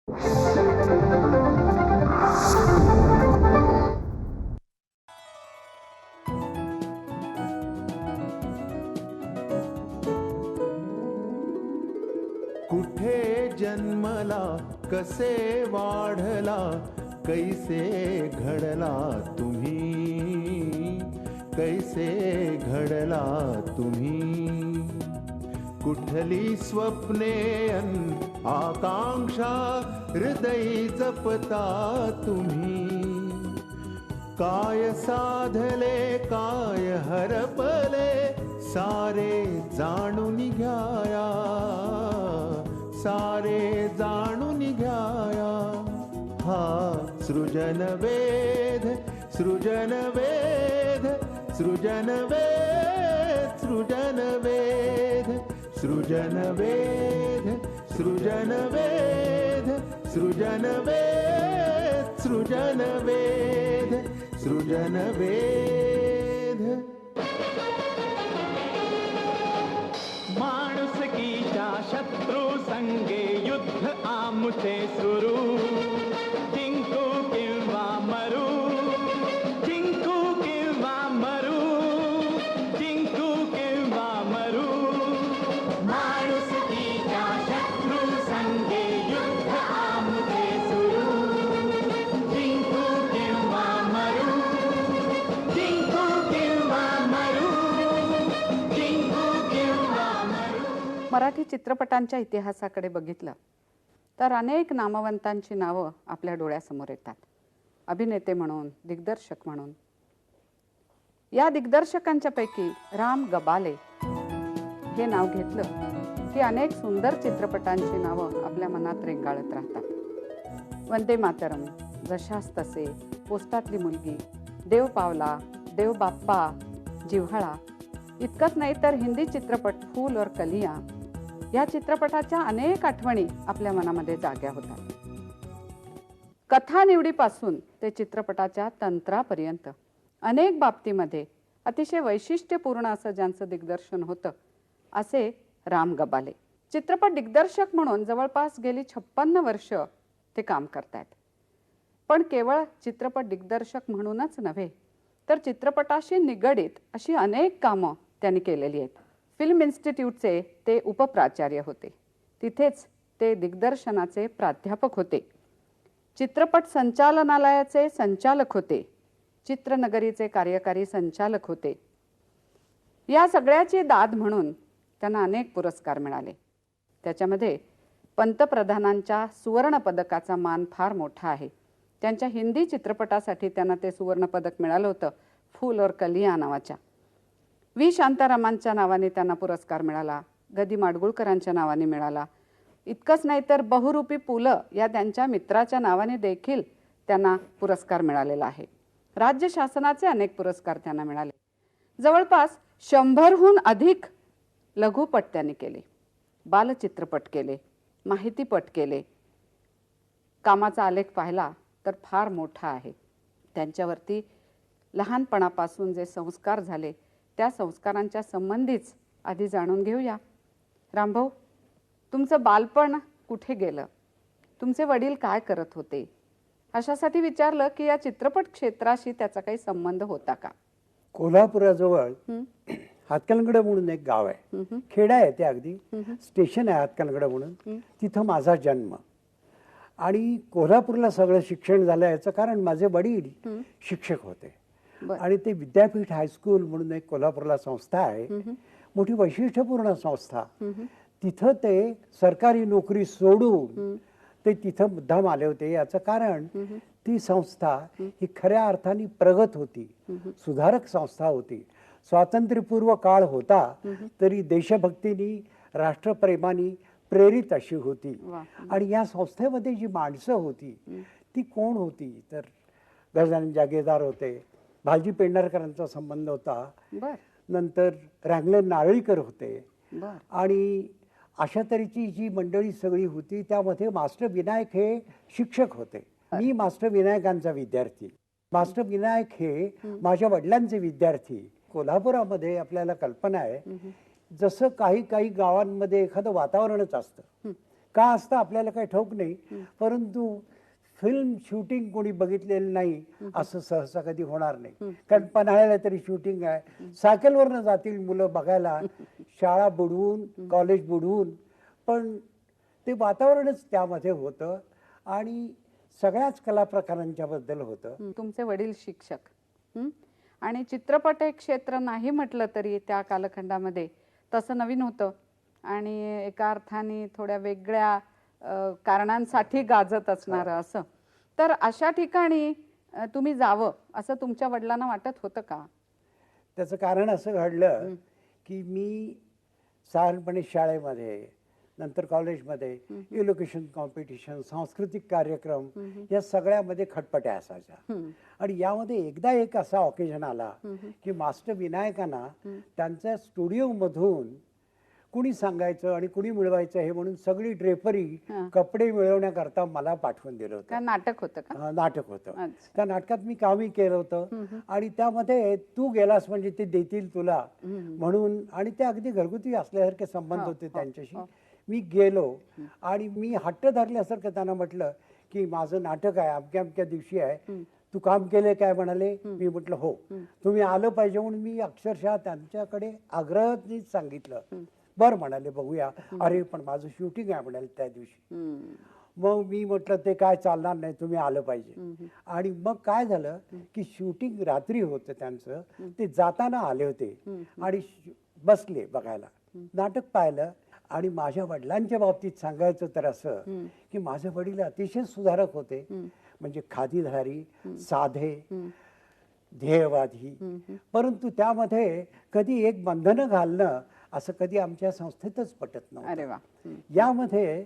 कुठे जन्मला, कसे वाढला, कैसे घडला तुम्ही, कैसे घडला तुम्ही. कुठली स्वप्ने अन आकांक्षा हृदय जपता तुम्ही. काय साधले, काय हरपले, सारे जाणून घ्याया, सारे जाणून घ्याया. हा सृजन वेध, सृजन वेध, सृजन वेध, सृजन वेध, सृजन वेध, सृजन वेध, सृजन वेध, सृजन वेध, सृजन वेध. माणुसकीच्या शत्रू संगे युद्ध आमुचे सुरू. जिंकू किंवा मरू, जिंकू किंवा मरू, जिंकू किंवा मरू. माणुसकीच्या शत्रू संगे युद्ध आमुचे सुरू. जिंकू किंवा मरू, जिंकू किंवा मरू, जिंकू किंवा मरू. मराठी चित्रपटांच्या इतिहासाकडे बघितलं तर अनेक नामवंतांची नावं आपल्या डोळ्यासमोर येतात, अभिनेते म्हणून, दिग्दर्शक म्हणून. या दिग्दर्शकांच्या पैकी राम गबाले हे नाव घेतलं की अनेक सुंदर चित्रपटांची नावं आपल्या मनात रेंगाळत राहतात. वंदे मातरम, जशास तसे, पोस्टातली मुलगी, देव पावला, देव बाप्पा, जिव्हाळा. इतकंच नाही तर हिंदी चित्रपट फूल और कलियां या चित्रपटाच्या अनेक आठवणी आपल्या मनामध्ये जाग्या होतात. कथा निवडीपासून ते चित्रपटाच्या तंत्रापर्यंत अनेक बाबतीमध्ये अतिशय वैशिष्ट्यपूर्ण असं ज्यांचं दिग्दर्शन होतं असे राम गबाले. चित्रपट दिग्दर्शक म्हणून जवळपास गेली 56 वर्ष ते काम करतायत. पण केवळ चित्रपट दिग्दर्शक म्हणूनच नव्हे तर चित्रपटाशी निगडीत अशी अनेक कामं त्यांनी केलेली आहेत. फिल्म इन्स्टिट्यूटचे ते उपप्राचार्य होते. तिथेच ते दिग्दर्शनाचे प्राध्यापक होते. चित्रपट संचालनालयाचे संचालक होते. चित्रनगरीचे कार्यकारी संचालक होते. या सगळ्याची दाद म्हणून त्यांना अनेक पुरस्कार मिळाले. त्याच्यामध्ये पंतप्रधानांच्या सुवर्ण पदकाचा मान फार मोठा आहे. त्यांच्या हिंदी चित्रपटासाठी त्यांना ते सुवर्ण पदक मिळालं होतं, फूल और कलियां नावाच्या. व्ही शांतारामांच्या नावाने त्यांना पुरस्कार मिळाला, ग दी माडगुळकरांच्या नावाने मिळाला. इतकंच नाही तर बहुरूपी पु ल या त्यांच्या मित्राच्या नावाने देखील त्यांना पुरस्कार मिळालेला आहे. राज्य शासनाचे अनेक पुरस्कार त्यांना मिळाले. जवळपास 100हून अधिक लघुपट त्यांनी केले, बालचित्रपट केले, माहितीपट केले. कामाचा आलेख पाहिला तर फार मोठा आहे. त्यांच्यावरती लहानपणापासून जे संस्कार झाले त्या संस्कारांच्या संबंधीच आधी जाणून घेऊया. रामभाऊ, तुमचं बालपण कुठे गेलं? तुमचे वडील काय करत होते? अशासाठी विचारलं की या चित्रपट क्षेत्राशी त्याचा काही संबंध होता का? कोल्हापुराजवळ हातकणंगले म्हणून एक गाव आहे, खेडा आहे ते, अगदी स्टेशन आहे हातकणंगले म्हणून. तिथं माझा जन्म. आणि कोल्हापूरला सगळं शिक्षण झालं याचं कारण माझे वडील शिक्षक होते. आणि ते विद्यापीठ हायस्कूल म्हणून एक कोल्हापूरला संस्था आहे, मोठी वैशिष्ट्यपूर्ण संस्था. तिथं ते सरकारी नोकरी सोडून ते तिथं मुद्दाम आले होते. याचं कारण ती संस्था ही खऱ्या अर्थाने प्रगत होती, सुधारक संस्था होती. स्वातंत्र्यपूर्व काळ होता तरी देशभक्तीनी, राष्ट्रप्रेमानी प्रेरित अशी होती. आणि या संस्थेमध्ये जी माणसं होती ती कोण होती तर गजानन जागेदार होते, भालजी पेंढारकरांचा संबंध होता, नंतर रँगले नारळीकर होते. आणि अशा तऱ्हेची जी मंडळी सगळी होती त्यामध्ये मास्टर विनायक हे शिक्षक होते. मी मास्टर विनायकांचा विद्यार्थी. मास्टर विनायक हे माझ्या वडिलांचे विद्यार्थी. कोल्हापुरामध्ये आपल्याला कल्पना आहे जसं काही काही गावांमध्ये एखादं वातावरणच असतं. का असतं आपल्याला काही ठाऊक नाही, परंतु फिल्म शूटिंग कोणी बघितलेलं नाही असं सहसा कधी होणार नाही. कारण पन्हाळ्याला तरी शूटिंग आहे, सायकलवरनं जातील मुलं बघायला, शाळा बुडवून कॉलेज बुडवून, पण ते वातावरणच त्यामध्ये होतं आणि सगळ्याच कला प्रकारांच्या बद्दल होतं. तुमचे वडील शिक्षक, आणि चित्रपट हे क्षेत्र नाही म्हटलं तरी त्या कालखंडामध्ये तसं नवीन होतं आणि एका अर्थाने थोड्या वेगळ्या कारणांसाठी गाजत असणार असं. तर अशा ठिकाणी तुम्ही जावं असं तुमच्या वडिलांना वाटत होतं का? त्याचं कारण असं घडलं की मी साधारणपणे शाळेमध्ये, नंतर कॉलेजमध्ये इलोकेशन कॉम्पिटिशन, सांस्कृतिक कार्यक्रम या सगळ्यामध्ये खटपट्या असायच्या. आणि यामध्ये एकदा एक असा ऑकेजन आला की मास्टर विनायकांना त्यांच्या स्टुडिओमधून कुणी सांगायचं आणि कुणी मिळवायचं हे म्हणून सगळी ड्रेपरी, कपडे मिळवण्याकरता मला पाठवून दिलं होतं. का नाटक होतं का? नाटक होतं. त्या नाटकात मी कामही केलं होतं आणि त्यामध्ये तू गेलास म्हणजे ते देतील तुला म्हणून, आणि ते अगदी घरगुती असल्यासारखे संबंध होते त्यांच्याशी. मी गेलो आणि मी हट्ट धरल्यासारखं त्यांना म्हटलं की माझं नाटक आहे, अमक्या अमक्या दिवशी आहे, तू काम केले काय म्हणाले. मी म्हटलं हो, तुम्ही आलं पाहिजे म्हणून मी अक्षरशः त्यांच्याकडे आग्रहाने सांगितलं. बरं म्हणाले, बघूया. अरे पण माझं शूटिंग आहे म्हणाले त्या दिवशी. मग मी म्हटलं ते काय चालणार नाही, तुम्ही आलं पाहिजे. आणि मग काय झालं की शूटिंग रात्री होतं त्यांचं, ते जाताना आले होते आणि बसले बघायला, नाटक पाहिलं. आणि माझ्या वडिलांच्या बाबतीत सांगायचं तर असं की माझे वडील अतिशय सुधारक होते, म्हणजे खादीधारी, साधे, ध्येयवादी, परंतु त्यामध्ये कधी एक बंधनं घालणं असं कधी आमच्या संस्थेतच पटत नव्हतं. अरे वा. यामध्ये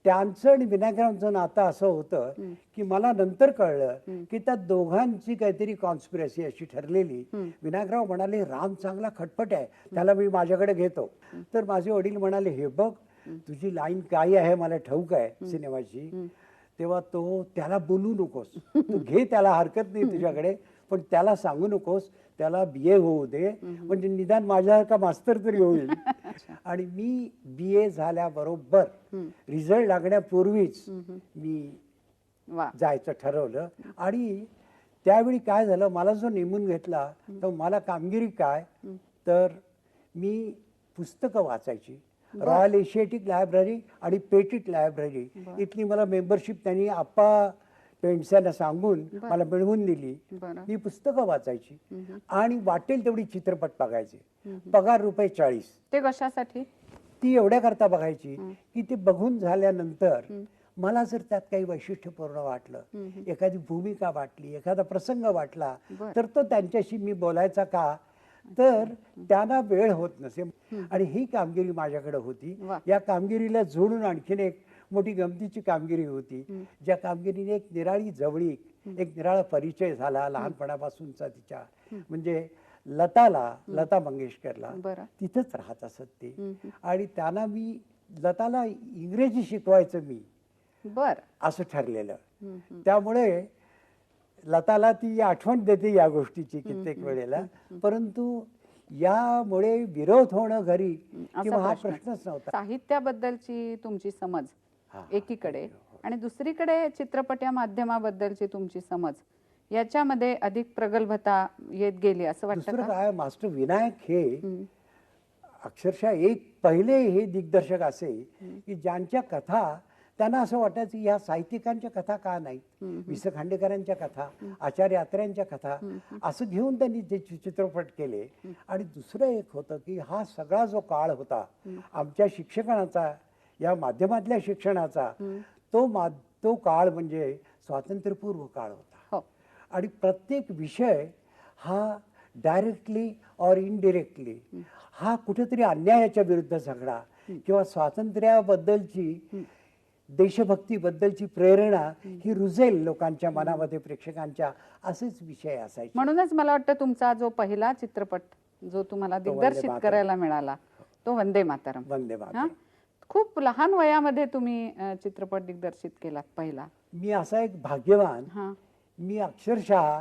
त्यांचं आणि विनायकरावांचं नातं असं होतं की मला नंतर कळलं की त्या दोघांची काहीतरी कॉन्स्पिरसी अशी ठरलेली. विनायकराव म्हणाले राम चांगला खटपट आहे, त्याला मी माझ्याकडे घेतो. तर माझे वडील म्हणाले हे बघ तुझी लाईन काय आहे मला ठाऊक आहे सिनेमाची, तेव्हा तो त्याला बोलू नकोस, तू घे, त्याला हरकत नाही तुझ्याकडे, पण त्याला सांगू नकोस, त्याला BA होऊ दे, म्हणजे निदान माझ्यासारखा मास्तर तरी होईल. आणि मी BA झाल्याबरोबर रिझल्ट लागण्यापूर्वीच मी जायचं ठरवलं. आणि त्यावेळी काय झालं, मला जो नेमून घेतला तर मला कामगिरी काय, तर मी पुस्तकं वाचायची. रॉयल एशियाटिक लायब्ररी आणि पेटिट लायब्ररी इथली मला मेंबरशिप त्यांनी आप्पा पेंडसेला सांगून मला मिळवून दिली. मी पुस्तकं वाचायची आणि वाटेल तेवढी चित्रपट बघायचे. पगार ₹40. ते कशासाठी? ती एवढ्या करता बघायची की ते बघून झाल्यानंतर मला जर त्यात काही वैशिष्ट्यपूर्ण वाटलं, एखादी भूमिका वाटली, एखादा प्रसंग वाटला, तर तो त्यांच्याशी मी बोलायचा का, तर त्यांना वेळ होत नसे. आणि ही कामगिरी माझ्याकडे होती. या कामगिरीला जोडून आणखीन एक मोठी गमतीची कामगिरी होती, ज्या कामगिरीने एक निराळी जवळीक, एक निराळा परिचय झाला लहानपणापासूनचा तिच्या, म्हणजे लता मंगेशकरला. तिथंच राहत असत ते. आणि त्यांना मी लताला इंग्रजी शिकवायचं मी असं ठरलेलं. त्यामुळे लताला ती आठवण देते या गोष्टीची कित्येक वेळेला, परंतु यामुळे विरोध होणं घरी किंवा हा प्रश्नच नव्हता. साहित्याबद्दलची तुमची समज एकीकडे आणि दुसरीकडे चित्रपट या माध्यमाबद्दलची तुमची समज, याच्यामध्ये अधिक प्रगल्भता येत गेली असं वाटतं. दुसरं काय, मास्टर विनायक हे अक्षरशः एक पहिले हे दिग्दर्शक असे की ज्यांच्या कथा त्यांना असं वाटायचं ह्या साहित्यिकांच्या कथा का नाहीत, वि स खांडेकरांच्या कथा, आचार्य अत्र्यांच्या कथा, असं घेऊन त्यांनी ते चित्रपट केले. आणि दुसरं एक होतं की हा सगळा जो काळ होता आमच्या शिक्षकांचा, या माध्यमातल्या शिक्षणाचा, तो काळ म्हणजे स्वातंत्र्यपूर्व काळ होता. आणि प्रत्येक विषय हा डायरेक्टली और इनडिरेक्टली हा कुठेतरी अन्यायाच्या विरुद्ध झगडा किंवा स्वातंत्र्याबद्दलची, देशभक्तीबद्दलची प्रेरणा ही रुजेल लोकांच्या मनामध्ये, प्रेक्षकांच्या, असेच विषय असायचे. म्हणूनच मला वाटतं तुमचा जो पहिला चित्रपट जो तुम्हाला दिग्दर्शित करायला मिळाला तो वंदे मातरम. वंदे मातरम. खूप लहान वयामध्ये तुम्ही चित्रपट दिग्दर्शित केला पहिला. मी असा एक भाग्यवान, मी अक्षरशः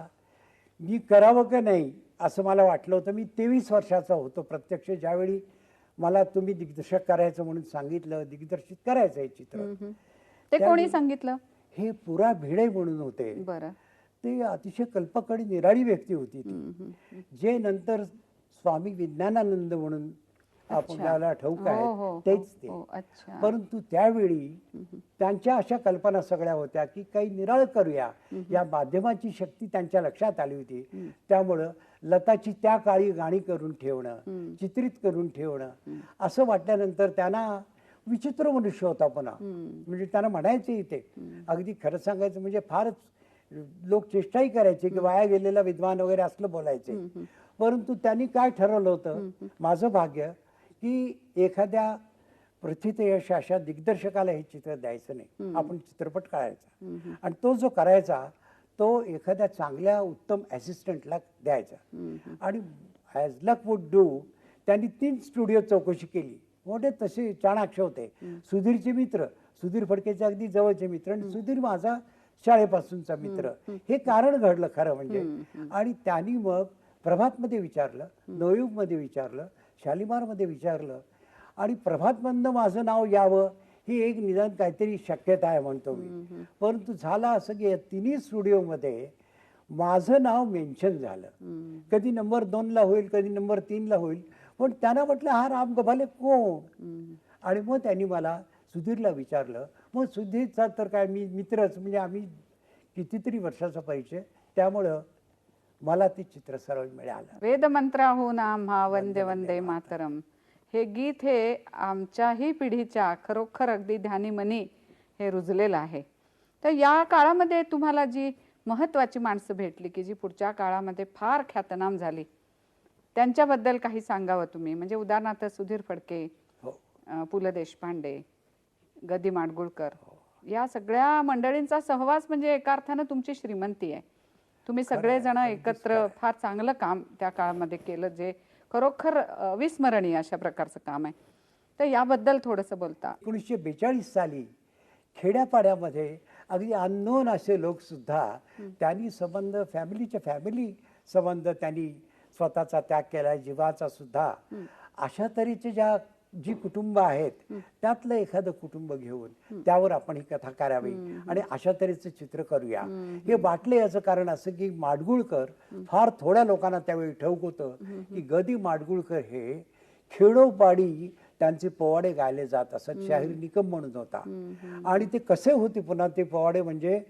मी करावं का नाही असं मला वाटलं होतं. मी 23 वर्षाचा होतो प्रत्यक्ष ज्यावेळी मला तुम्ही दिग्दर्शक करायचं म्हणून सांगितलं, दिग्दर्शित करायचं हे चित्र. ते कोणी सांगितलं? हे पुरा भिडे म्हणून होते. बरं. ते अतिशय कल्पक आणि निराळी व्यक्ती होती ती, जे नंतर स्वामी विज्ञानानंद म्हणून आपल्याला ठाऊक हो, हो, आहे तेच ते. हो, अच्छा. परंतु त्यावेळी त्यांच्या अशा कल्पना सगळ्या होत्या की काही निराळ करूया, या माध्यमाची शक्ती त्यांच्या लक्षात आली होती. त्यामुळं लताची त्या काळी गाणी करून ठेवणं, चित्रित करून ठेवणं, असं वाटल्यानंतर त्यांना विचित्र मनुष्य होता पुन्हा. म्हणजे त्यांना म्हणायचे ते अगदी खरं सांगायचं म्हणजे फारच लोक चेष्टाही करायचे की वाया गेलेला विद्वान वगैरे असलं बोलायचे. परंतु त्यांनी काय ठरवलं होतं, माझं भाग्य की एखाद्या प्रथितयश अशा दिग्दर्शकाला हे चित्र द्यायचं नाही, आपण चित्रपट काढायचा आणि तो जो करायचा तो एखाद्या चांगल्या उत्तम असिस्टंटला द्यायचा. आणि ॲज लक वुड डू त्यांनी 3 स्टुडिओ चौकशी केली. मोठे तसे चाणाक्ष होते. सुधीरचे मित्र, सुधीर फडकेचे अगदी जवळचे मित्र, आणि सुधीर माझा शाळेपासूनचा मित्र. हे कारण घडलं खरं म्हणजे. आणि त्यांनी मग प्रभातमध्ये विचारलं, नवयुगमध्ये विचारलं, शालिमारमध्ये विचारलं, आणि प्रभातमधनं माझं नाव यावं ही एक निदान काहीतरी शक्यता आहे म्हणतो मी. परंतु झालं असं की या 3 स्टुडिओमध्ये माझं नाव मेन्शन झालं. कधी नंबर 2 ला होईल, कधी नंबर 3 ला होईल, पण त्यांना म्हटलं हा राम गभाले कोण. आणि मग त्यांनी मला सुधीरला विचारलं. मग सुधीरचा तर काय मी मित्रच, म्हणजे आम्ही कितीतरी वर्षाचा परिचय, त्यामुळं मला ते चित्र सरळ मिळालं. वेदमंत्राहून आम्हा वंदे वंदे मातरम हे गीत हे आमच्याही पिढीच्या खरोखर अगदी ध्यानी मनी हे रुजलेलं आहे. तर या काळामध्ये तुम्हाला जी महत्वाची माणसं भेटली की जी पुढच्या काळामध्ये फार ख्यातनाम झाली, त्यांच्याबद्दल काही सांगावं तुम्ही. म्हणजे उदाहरणार्थ सुधीर फडके, पु ल देशपांडे, ग दी माडगुळकर, या सगळ्या मंडळींचा सहवास म्हणजे एका अर्थानं तुमची श्रीमंती आहे. तुम्ही सगळेजण एकत्र फार चांगलं काम त्या काळामध्ये केलं, जे खरोखर अविस्मरणीय अशा प्रकारचं काम आहे. तर याबद्दल थोडंसं बोलता. 1942 साली खेड्यापाड्यामध्ये अगदी अननोन असे लोक सुद्धा त्यांनी संबंध, फॅमिलीचे फॅमिली संबंध त्यांनी स्वतःचा त्याग केला, जीवाचा सुद्धा. अशा तऱ्हेचे जी कुटुंब आहेत त्यातलं एखादं कुटुंब घेऊन त्यावर आपण ही कथा करावी आणि अशा तऱ्हेचं चित्र करूया. हे वाटले याचं कारण असं की माडगुळकर फार थोड्या लोकांना त्यावेळी ठाऊक होतं की ग दी माडगुळकर हे खेडोपाडी त्यांचे पोवाडे गायले जात असत. शाहीर निकम म्हणून होता. आणि ते कसे होते पुन्हा ते पोवाडे, म्हणजे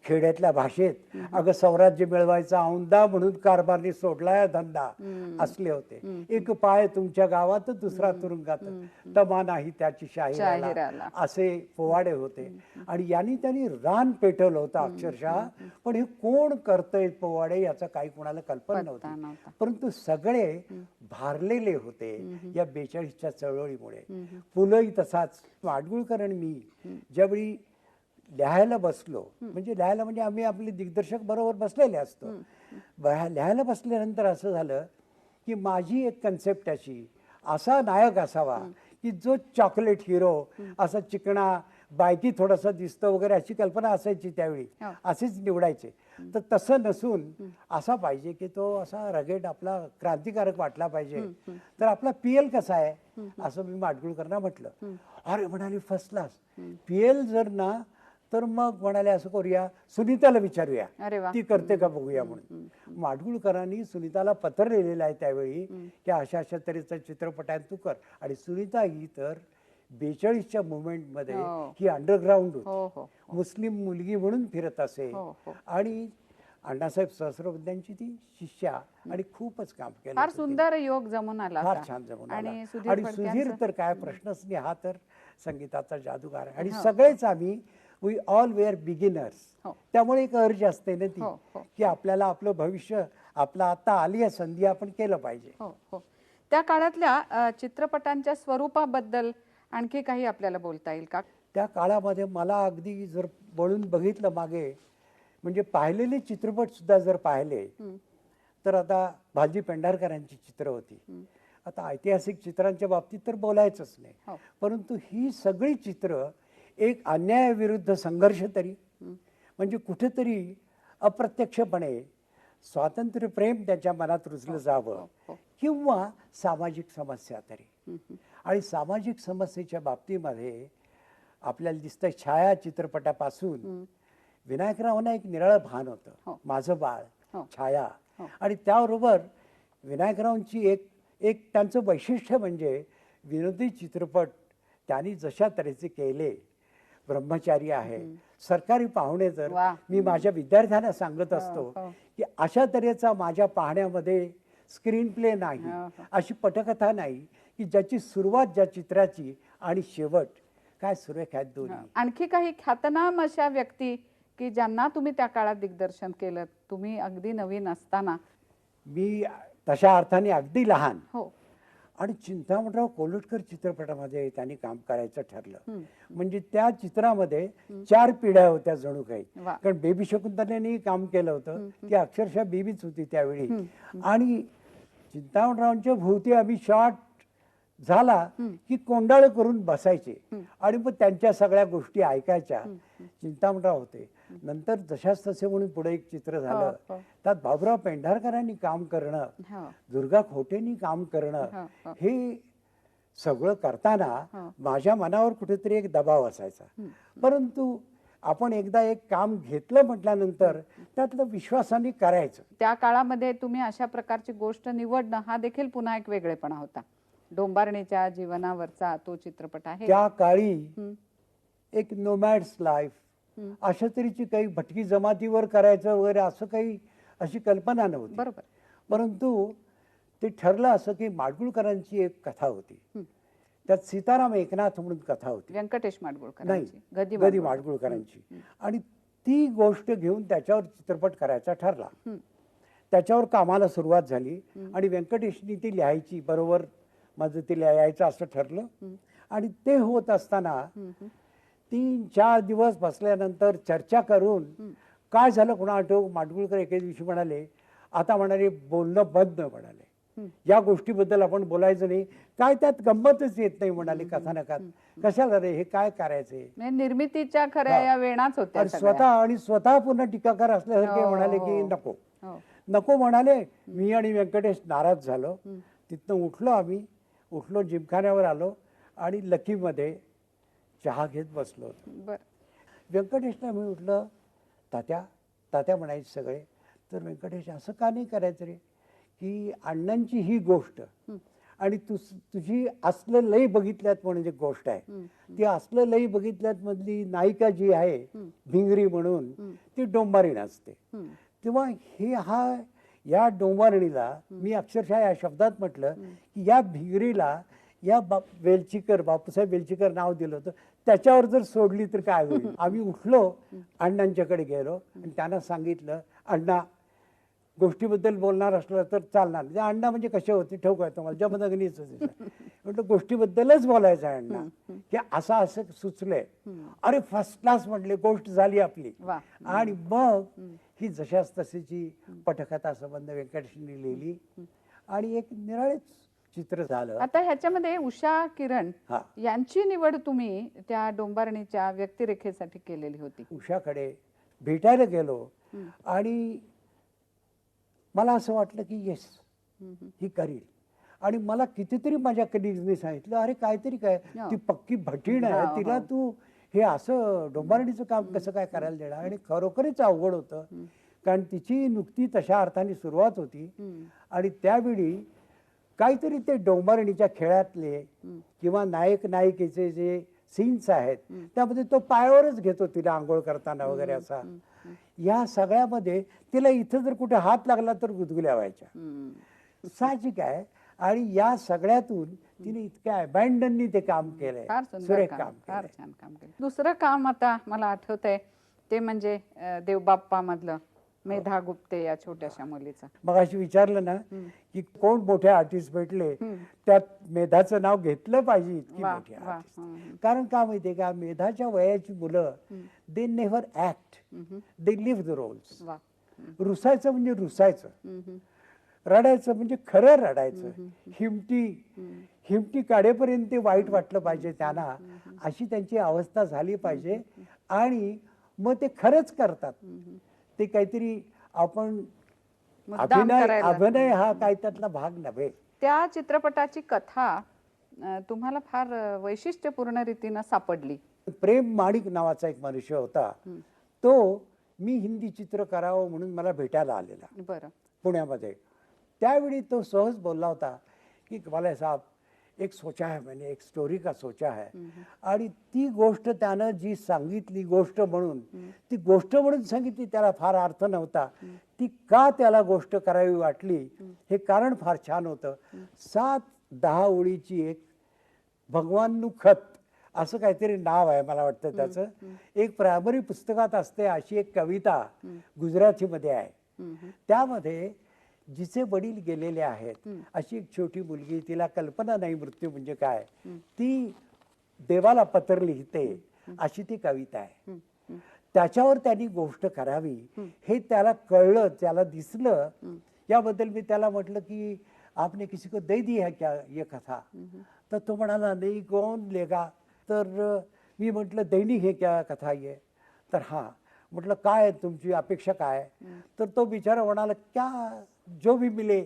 खेड्यातल्या भाषेत अगं स्वराज्य मिळवायचा औंदा म्हणून कारभारने सोडलाय धंदा असले होते. एक पाय तुमच्या गावात दुसरा तुरुंगात, तमा नाही त्याची शाहिराला, असे पोवाडे होते. आणि यांनी त्यांनी रान पेटवलं होतं अक्षरशः. पण हे कोण करतंय पोवाडे याचा काही कोणाला कल्पना नव्हती. परंतु सगळे भारलेले होते या 42च्या चळवळीमुळे. पुलंही तसाच. माडगुळकर आणि मी ज्यावेळी लिहायला बसलो, म्हणजे लिहायला म्हणजे आम्ही आपले दिग्दर्शक बरोबर बसलेले असतो. लिहायला बसल्यानंतर असं झालं की माझी एक कन्सेप्ट अशी, असा नायक असावा की जो चॉकलेट हिरो, असा चिकणा, बायकी थोडासा दिसतो वगैरे, अशी कल्पना असायची त्यावेळी. असेच निवडायचे. तर तसं नसून असा पाहिजे की तो असा रगेट, आपला क्रांतिकारक वाटला पाहिजे. तर आपला पीएल कसा आहे असं मी माडगुळकरांना म्हटलं. अरे म्हणाले फर्स्ट क्लास. पीएल जर ना तर मग म्हणाले असं करूया, सुनीताला विचारूया, ती करते का बघूया म्हणून. माडगुळकरांनी सुनीताला पत्र लिहिलेलं आहे त्यावेळी की अशा अशा तऱ्हेचा चित्रपट आहे तू कर. आणि सुनीता ही तर 42च्या मुवमेंटमध्ये ही अंडरग्राऊंड होती, मुस्लिम मुलगी म्हणून फिरत असे. आणि अण्णासाहेब सहस्रबुद्ध्यांची ती शिष्या, आणि खूपच काम केलं. फार सुंदर योग जमून आला, फार छान जमून आला. आणि सुधीर तर काय प्रश्नच नाही, हा तर संगीताचा जादूगार आहे. आणि सगळेच आम्ही वी ऑल वेअर बिगिनर्स. त्यामुळे एक अर्ज असते ना ती की आपल्याला आपलं भविष्य, आपला आता आली संधी आपण केलं पाहिजे. त्या काळातल्या चित्रपटांच्या स्वरूपाबद्दल आणखी काही आपल्याला बोलता येईल का? त्या काळामध्ये मला अगदी जर वळून बघितलं मागे, म्हणजे पाहिलेले चित्रपट सुद्धा जर पाहिले तर आता भालजी पेंढारकरांची चित्र होती. आता ऐतिहासिक चित्रांच्या बाबतीत तर बोलायचंच नाही. परंतु ही सगळी चित्र एक अन्यायाविरुद्ध संघर्ष तरी, म्हणजे कुठेतरी अप्रत्यक्षपणे स्वातंत्र्य प्रेम त्याच्या मनात रुजलं जावं, किंवा सामाजिक समस्या तरी. आणि सामाजिक समस्येच्या बाबतीमध्ये आपल्याला दिसतं छाया चित्रपटापासून विनायकरावांना एक निराळं भान हो. होतं, माझं बाळ, हो. छाया. हो. आणि त्याबरोबर विनायकरावांची एक एक त्यांचं वैशिष्ट्य म्हणजे विनोदी चित्रपट त्यांनी जशा तऱ्हेचे केले. ब्रह्मचारी आहे, सरकारी पाहुणे. जर वा. मी माझ्या विद्यार्थ्यांना सांगत हो, असतो हो. की अशा तऱ्हेचा माझ्या पाहण्यामध्ये स्क्रीन प्ले नाही, हो, हो. अशी पटकथा नाही की ज्याची सुरुवात ज्या चित्राची आणि शेवट काय सुरेख आहेत दोन्ही. आणखी काही ख्यातनाम अशा व्यक्ती की ज्यांना तुम्ही त्या काळात दिग्दर्शन केलं, तुम्ही अगदी नवीन असताना? मी तशा अर्थाने अगदी लहान. हो. आणि चिंतामणराव कोल्हटकर चित्रपटामध्ये त्यांनी काम करायचं ठरलं. म्हणजे त्या चित्रामध्ये 4 पिढ्या होत्या जणू काही. वा. कारण बेबी शकुंतलेने काम केलं होतं, ती अक्षरशः बेबीच होती त्यावेळी. आणि चिंतामणरावांच्या भोवती आम्ही शॉट झाला की कोंडाळ करून बसायचे आणि मग त्यांच्या सगळ्या गोष्टी ऐकायच्या. चिंतामणराव होते. नंतर जशाच तसे म्हणून पुढे एक चित्र झालं, हो. त्यात बाबुराव पेंढारकरांनी काम करणं, हो. दुर्गा खोटेंनी काम करणं, हो. हे सगळं करताना हो. माझ्या मनावर कुठेतरी एक दबाव असायचा. परंतु आपण एकदा एक काम घेतलं म्हटल्यानंतर त्यातलं विश्वासाने करायचं. त्या काळामध्ये तुम्ही अशा प्रकारची गोष्ट निवडणं हा देखील पुन्हा एक वेगळेपणा होता. डोंबारणीच्या जीवनावरचा तो चित्रपट आहे. त्या काळी हं. एक नोमॅड्स लाईफ अशा तऱ्हेची काही भटकी जमातीवर करायचं वगैरे असं काही अशी कल्पना नव्हती. बरोबर. परंतु ते ठरलं असं की माडगुळकरांची एक कथा होती. त्यात सीताराम एकनाथ म्हणून कथा होती. व्यंकटेश नाही, माडगुळकरांची, गदी माडगुळकरांची. आणि ती गोष्ट घेऊन त्याच्यावर चित्रपट करायचा ठरला. त्याच्यावर कामाला सुरुवात झाली आणि व्यंकटेशनी ती लिहायची, बरोबर माझं ते लिहायचं असं ठरलं. आणि ते होत असताना 3-4 दिवस बसल्यानंतर चर्चा करून काय झालं कोणा आठव, माडगुळकर एके दिवशी म्हणाले, आता म्हणाले बोलणं बंद म्हणाले, या गोष्टीबद्दल आपण बोलायचं नाही, काय त्यात गंमतच येत नाही म्हणाले कथानकात, कशाला रे हे काय करायचंय. म्हणजे निर्मितीच्या खऱ्या या वेणाच होत्या आणि सगळ्या. स्वतः पुन्हा टीकाकार असल्यासारखे हो, म्हणाले हो. की नको हो. नको म्हणाले. मी आणि व्यंकटेश नाराज झालो. तिथनं उठलो जिमखान्यावर आलो आणि लकीमध्ये चहा घेत बसलो होतो. बर. व्यंकटेशला मी उठलं, तात्या म्हणायचे सगळे. तर व्यंकटेश असं का नाही करायचं रे, की अण्णांची ही गोष्ट आणि तुझी असलं लई बघितल्यात म्हणून एक गोष्ट आहे, ती असलं लई बघितल्यात मधली नायिका जी आहे भिंगरी म्हणून, ती डोंबारीण असते. तेव्हा या डोंबारणीला मी अक्षरशः या शब्दात म्हटलं की या भिंगरीला या बापूसाहेब वेलचीकर नाव दिलं होतं, त्याच्यावर जर सोडली तर काय होईल. आम्ही उठलो, अण्णांच्याकडे गेलो आणि त्यांना सांगितलं, अण्णा गोष्टीबद्दल बोलणार असलं तर चालणार. अण्णा म्हणजे कसे होते ठेवू काय तुम्हाला, जमदग्नीच होते. म्हटलं गोष्टीबद्दलच बोलायचं आहे अण्णा, की असं सुचलंय. अरे फर्स्ट क्लास म्हटले, गोष्ट झाली आपली. आणि मग ही जशाच तशीची पटकथा संबंध व्यंकटेशनी लिहिली आणि एक निराळेच चित्र झालं. आता ह्याच्यामध्ये उषा किरण यांची निवड तुम्ही त्या डोंबारणीच्या व्यक्तिरेखेसाठी केलेली होती. उषाकडे भेटायला गेलो आणि मला असं वाटलं की येस ही करील. आणि मला कितीतरी माझ्या कलिग्सनी सांगितलं, अरे काहीतरी काय, ती पक्की भटीण आहे, तिला तू हे असं डोंबारणीचं काम कसं काय करायला देणार. आणि खरोखरच अवघड होतं, कारण तिची नुकती तशा अर्थाने सुरुवात होती. आणि त्यावेळी काहीतरी ते डोंबारणीच्या खेळातले किंवा नायक नायिकेचे जे सीन्स आहेत त्यामध्ये तो पायावरच घेतो तिला आंघोळ करताना वगैरे असा. या सगळ्यामध्ये तिला इथं जर कुठे हात लागला तर गुदगुल्या व्हायच्या, साहजिक आहे. आणि या सगळ्यातून तिने इतक्या अबॅन्डननी ते काम केलंय, सुरेख काम, फार छान काम केलं. दुसरं काम आता मला आठवतंय ते म्हणजे देवबाप्पा मधलं मेधा गुप्ते या छोट्याशा मुलीचं. मग अशी विचारलं ना की कोण मोठे आर्टिस्ट भेटले, त्यात मेधाचं नाव घेतलं पाहिजे. इतकी मोठी आर्टिस्ट. कारण का माहितीये का, मेधाच्या वयाची मुलं they never act, they live the roles. रुसायचं म्हणजे रुसायचं, रडायचं म्हणजे खरं रडायचं, हिमटी काढेपर्यंत ते वाईट वाटलं पाहिजे त्यांना, अशी त्यांची अवस्था झाली पाहिजे. आणि मग ते खरंच करतात. ते काहीतरी आपण अभिनय हा काही त्यातला भाग नव्हे. त्या चित्रपटाची कथा तुम्हाला फार वैशिष्ट्यपूर्ण रीतीनं सापडली. प्रेम माणिक नावाचा एक मनुष्य होता. तो मी हिंदी चित्र करावं म्हणून मला भेटायला आलेला बरं. पुण्यामध्ये. त्यावेळी तो सहज बोलला होता की वाले साहब एक सोचा है मैंने, एक स्टोरी का सोचा है. आणि ती गोष्ट त्यानं जी सांगितली गोष्ट म्हणून, ती गोष्ट म्हणून सांगितली, त्याला फार अर्थ नव्हता. ती का त्याला गोष्ट करावी वाटली हे कारण फार छान होतं. 7-10 ओळीची एक भगवाननु खत असं काहीतरी नाव आहे मला वाटतं त्याचं. एक प्रायमरी पुस्तकात असते अशी एक कविता गुजरातीमध्ये आहे. त्यामध्ये जिचे वडील गेलेले आहेत अशी एक छोटी मुलगी, तिला कल्पना नाही मृत्यू म्हणजे काय, ती देवाला पत्र लिहिते अशी ती कविता आहे. त्याच्यावर त्यांनी गोष्ट करावी हे त्याला कळलं, त्याला दिसलं. याबद्दल मी त्याला म्हटलं की आपने किसी को दे दी है क्या ये कथा. तर तो म्हणाला नाही, कौन लेगा. तर मी म्हटलं दैनिक हे क्या कथा ये. तर हां म्हटलं काय तुमची अपेक्षा काय. तर तो बिचारा म्हणाला क्या जो भी मिले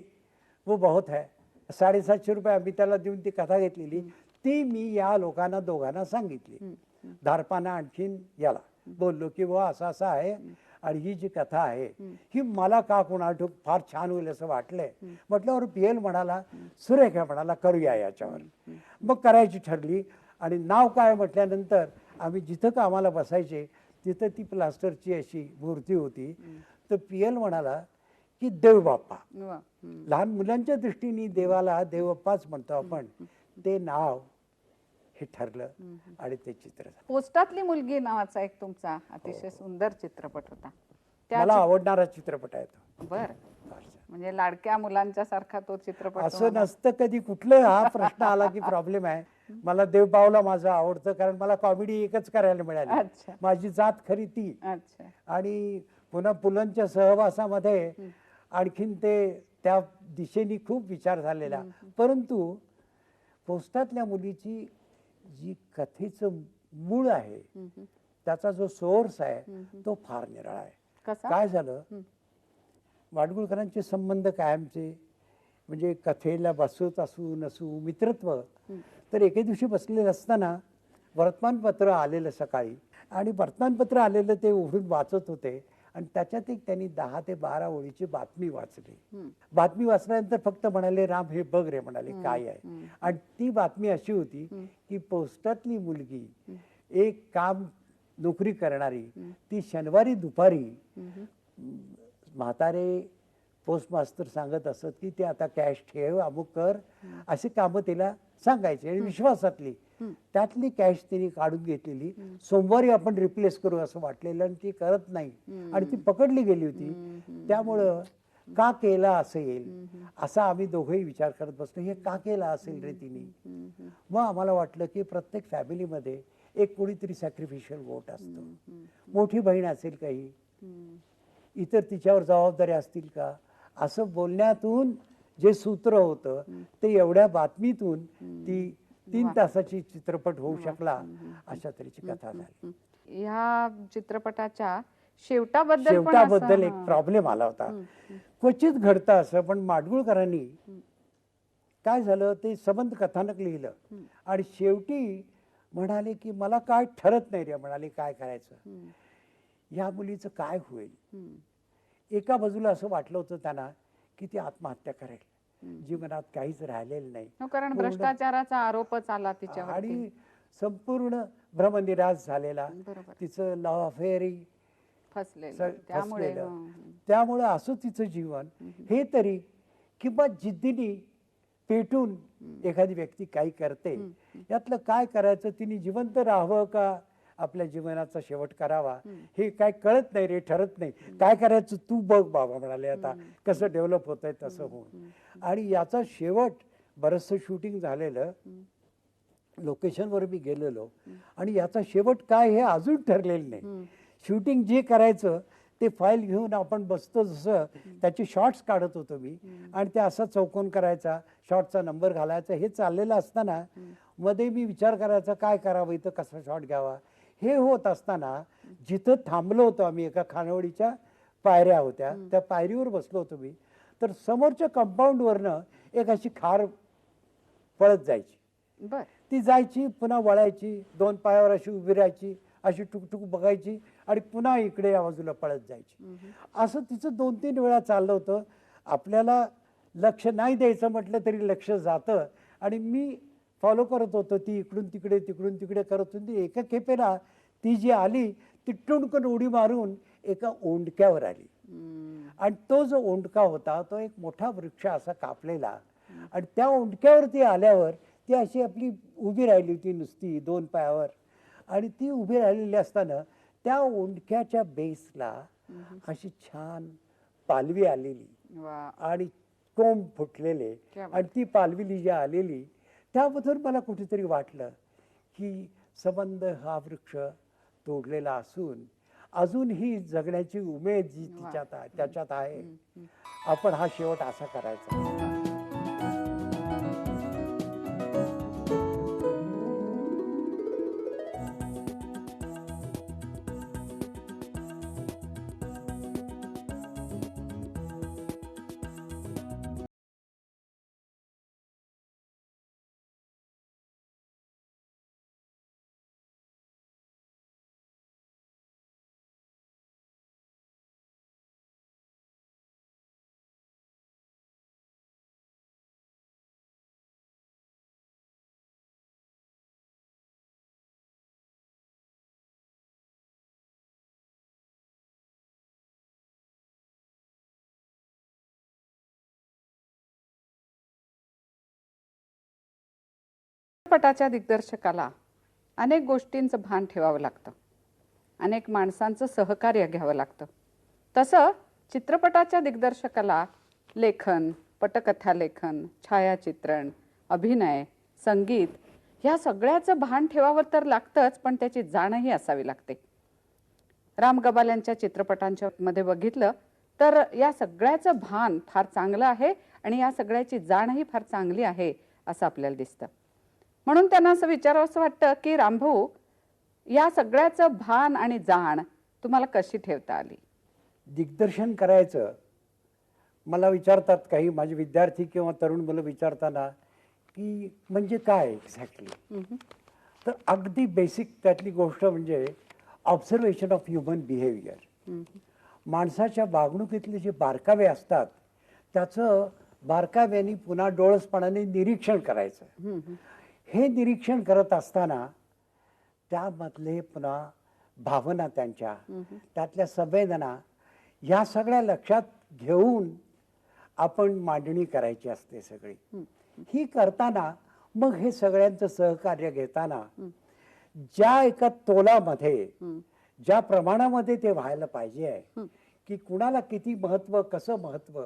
वो बहुत है. 750 रुपये आम्ही त्याला देऊन ती कथा घेतलेली. ती मी या लोकांना दोघांना सांगितली. धारपाना आणखीन याला बोललो की व असं असं आहे आणि ही जी कथा आहे ही मला का कोणा ठोक फार छान होईल असं वाटलंय. म्हटल्यावर PL म्हणाला सुरेख आहे, म्हणाला करूया याच्यावर. मग करायची ठरली. आणि नाव काय म्हटल्यानंतर आम्ही जिथं कामाला बसायचे तिथं ती प्लास्टरची अशी मूर्ती होती. तर PL म्हणाला की देवबाप्पा. वा. लहान मुलांच्या दृष्टीने देवाला देवबाप्पाच म्हणतो आपण. ते नाव हे ठरलं आणि ते चित्र झालं. पोस्टातली मुलगी नावाचा एक तुमचा अतिशय सुंदर चित्रपट होता. मला आवडणारा चित्रपट आहे तो. बर. म्हणजे लाडक्या मुलांच्या सारखा तो चित्रपट. असं नसतं कधी. कुठलं हा प्रश्न आला की प्रॉब्लेम आहे. मला देवबावला माझं आवडतं कारण मला कॉमेडी एकच करायला मिळाली. अच्छा. माझी जात खरी ती. अच्छा. आणि पुन्हा पुलंच्या सहवासामध्ये आणखीन ते त्या दिशेने खूप विचार झालेला. परंतु पोस्टातल्या मुलीची जी कथेचं मूळ आहे त्याचा जो सोर्स आहे तो फार निराळा आहे. कसा? काय झालं, माडगुळकरांचे संबंध कायमचे म्हणजे कथेला बसत असू नसू मित्रत्व. तर एके दिवशी बसलेलं असताना वर्तमानपत्र आलेलं सकाळी आणि वर्तमानपत्र आलेलं ते उघडून वाचत होते आणि त्याच्यात एक त्यांनी 10 ते 12 ओळीची बातमी वाचली. बातमी वाचल्यानंतर फक्त म्हणाले राम हे बघ रे, म्हणाले काय आहे. आणि ती बातमी अशी होती की पोस्टातली मुलगी एक काम नोकरी करणारी ती शनिवारी दुपारी म्हातारे पोस्ट मास्तर सांगत असत की ते आता कॅश ठेव अमुक कर अशी कामं तिला सांगायची आणि विश्वासातली. त्यातली कॅश तिने काढून घेतलेली. सोमवारी आपण रिप्लेस करू असं वाटलेलं आणि ती करत नाही आणि ती पकडली गेली होती. त्यामुळं का केला असेल असा आम्ही दोघेही विचार करत बसलो. हे का केला असेल रे तिने. मग आम्हाला वाटलं की प्रत्येक फॅमिलीमध्ये एक कोणीतरी सॅक्रिफिशियल वोट असतो. मोठी बहीण असेल काही, इतर तिच्यावर जबाबदाऱ्या असतील का, असं बोलण्यातून जे सूत्र होतं ते एवढ्या बातमीतून ती 3 तासाची चित्रपट होऊ शकला. अशा तऱ्हेची कथा झाली. ह्या चित्रपटाच्या शेवटाबद्दल पण असं- एक प्रॉब्लेम आला होता. क्वचित घडतं असं, पण माडगुळकरांनी काय झालं ते संबंध कथानक लिहिलं आणि शेवटी म्हणाले की मला काय ठरत नाही रे, म्हणाले काय करायचं, या मुलीचं काय होईल. एका बाजूला असं वाटलं होतं त्यांना की ती आत्महत्या करेल, जीवनात काहीच राहिलेलं नाही. हो, कारण भ्रष्टाचाराचा आरोपच आला तिच्यावर आणि संपूर्ण भ्रमनिराश झालेला. बरोबर. तिचं लव्ह अफेअर फसलेलं त्यामुळे त्यामुळे असं तिचं जीवन हे तरी किंवा जिद्दीने पेटून एखादी व्यक्ती काही करते. यातलं काय करायचं, तिने जिवंत राहावं का आपल्या जीवनाचा शेवट करावा हे काय कळत नाही रे, ठरत नाही. काय करायचं तू बघ बाबा, म्हणाले आता कसं डेव्हलप होत आहे तसं होऊन. आणि याचा शेवट बरंचसं शूटिंग झालेलं, लोकेशनवर मी गेलेलो आणि याचा शेवट काय हे अजून ठरलेलं नाही. शूटिंग जे करायचं ते फाईल घेऊन आपण बसतो जसं त्याचे शॉर्ट्स काढत होतो मी आणि ते असा चौकोन करायचा, शॉर्टचा नंबर घालायचा, हे चाललेलं असताना मध्ये मी विचार करायचा काय करावं, इथं कसा शॉट घ्यावा. हे होत असताना जिथं थांबलो होतो आम्ही, एका खानावळीच्या पायऱ्या होत्या, त्या पायरीवर बसलो होतो मी, तर समोरच्या कंपाऊंडवरनं एक अशी खार पळत जायची बर ती जायची पुन्हा वळायची, 2 पायावर अशी उभी राहायची, अशी टुकटुक बघायची आणि पुन्हा इकडे या बाजूला पळत जायची. असं तिचं 2-3 वेळा चाललं होतं. आपल्याला लक्ष नाही द्यायचं म्हटलं तरी लक्ष जातं आणि मी फॉलो करत होतो. ती इकडून तिकडे करत होती. एका खेपेला ती जी आली ती टुणकन उडी मारून एका ओंडक्यावर आली आणि तो जो ओंडका होता तो एक मोठा वृक्ष असा कापलेला आणि त्या ओंडक्यावरती आल्यावर ती अशी आपली उभी राहिली होती नुसती 2 पायावर आणि ती उभी राहिलेली असताना त्या ओंडक्याच्या बेसला अशी छान पालवी आलेली वा आणि कोंब फुटलेले क्या बात. आणि ती पालवी जी आलेली त्यामधून मला कुठेतरी वाटलं की संबंध हा वृक्ष तोडलेला असून अजूनही जगण्याची उमेद जी त्याच्यात आहे आपण हा शेवट असा करायचा. चित्रपटाच्या दिग्दर्शकाला अनेक गोष्टींचं भान ठेवावं लागतं, अनेक माणसांचं सहकार्य घ्यावं लागतं. तसं चित्रपटाच्या दिग्दर्शकाला लेखन, पटकथा लेखन, छायाचित्रण, अभिनय, संगीत ह्या सगळ्याचं भान ठेवावं तर लागतंच, पण त्याची जाणही असावी लागते. राम गबाल यांच्या चित्रपटांच्या मध्ये बघितलं तर या सगळ्याचं भान फार चांगलं आहे आणि या सगळ्याची जाणही फार चांगली आहे असं आपल्याला दिसतं. म्हणून त्यांना असं विचारावंसं वाटतं की रामभाऊ, या सगळ्याचं भान आणि जाण तुम्हाला कशी ठेवता आली? दिग्दर्शन करायचं मला विचारतात काही माझे विद्यार्थी किंवा तरुण मुलं विचारताना की म्हणजे काय एक्झॅक्टली, तर अगदी बेसिक त्यातली गोष्ट म्हणजे ऑब्झर्वेशन ऑफ ह्युमन बिहेवियर. माणसाच्या वागणुकीतले जे बारकावे असतात त्याचं बारकाव्याने पुन्हा डोळसपणाने निरीक्षण करायचं. हे निरीक्षण करत असताना त्यामधले पुन्हा भावना त्यांच्या त्यातल्या संवेदना या सगळ्या लक्षात घेऊन आपण मांडणी करायची असते सगळी. ही करताना मग हे सगळ्यांचं सहकार्य घेताना ज्या एका तोलामध्ये ज्या प्रमाणामध्ये ते व्हायला पाहिजे आहे की कुणाला किती महत्व, कसं महत्व.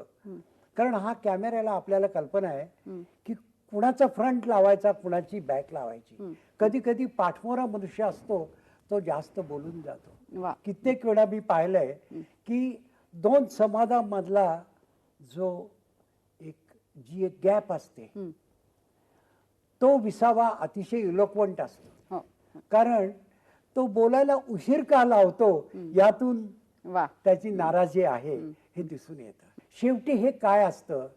कारण हा कॅमेऱ्याला आपल्याला कल्पना आहे की कुणाचा फ्रंट लावायचा, कुणाची बॅक लावायची. कधी कधी पाठमोरा मनुष्य असतो तो जास्त बोलून जातो. कित्येक वेळा मी पाहिलंय की 2 संवादामधला जो जी एक गॅप असते तो विसावा अतिशय इलोक्वंट असतो. कारण तो बोलायला उशीर का लावतो यातून त्याची नाराजी आहे हे दिसून येतं. शेवटी हे काय असतं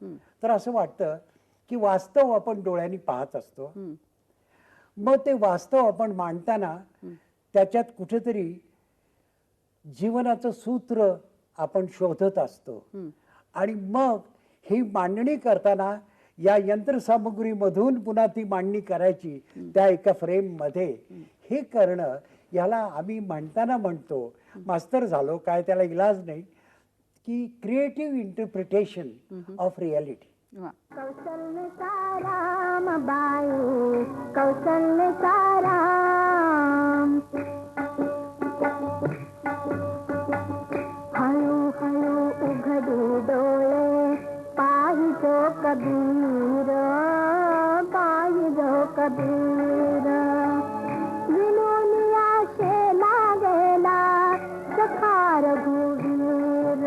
तर असं वाटतं की वास्तव आपण डोळ्यांनी पाहत असतो. मग ते वास्तव आपण मांडताना त्याच्यात कुठेतरी जीवनाचं सूत्र आपण शोधत असतो आणि मग ही मांडणी करताना या यंत्रसामुग्रीमधून पुन्हा ती मांडणी करायची त्या एका फ्रेम मध्ये. हे करणं याला आम्ही म्हणताना म्हणतो, मास्तर झालो काय त्याला इलाज नाही, की क्रिएटिव्ह इंटरप्रिटेशन ऑफ रियालिटी. कौशल्य साराम बाई, कौशल्य साराम. हळू हळू उघडू डोळे, पाहिजो कबीर, पाहिजो कबीर. विनोनिया शेला गेला सखार घुवीर,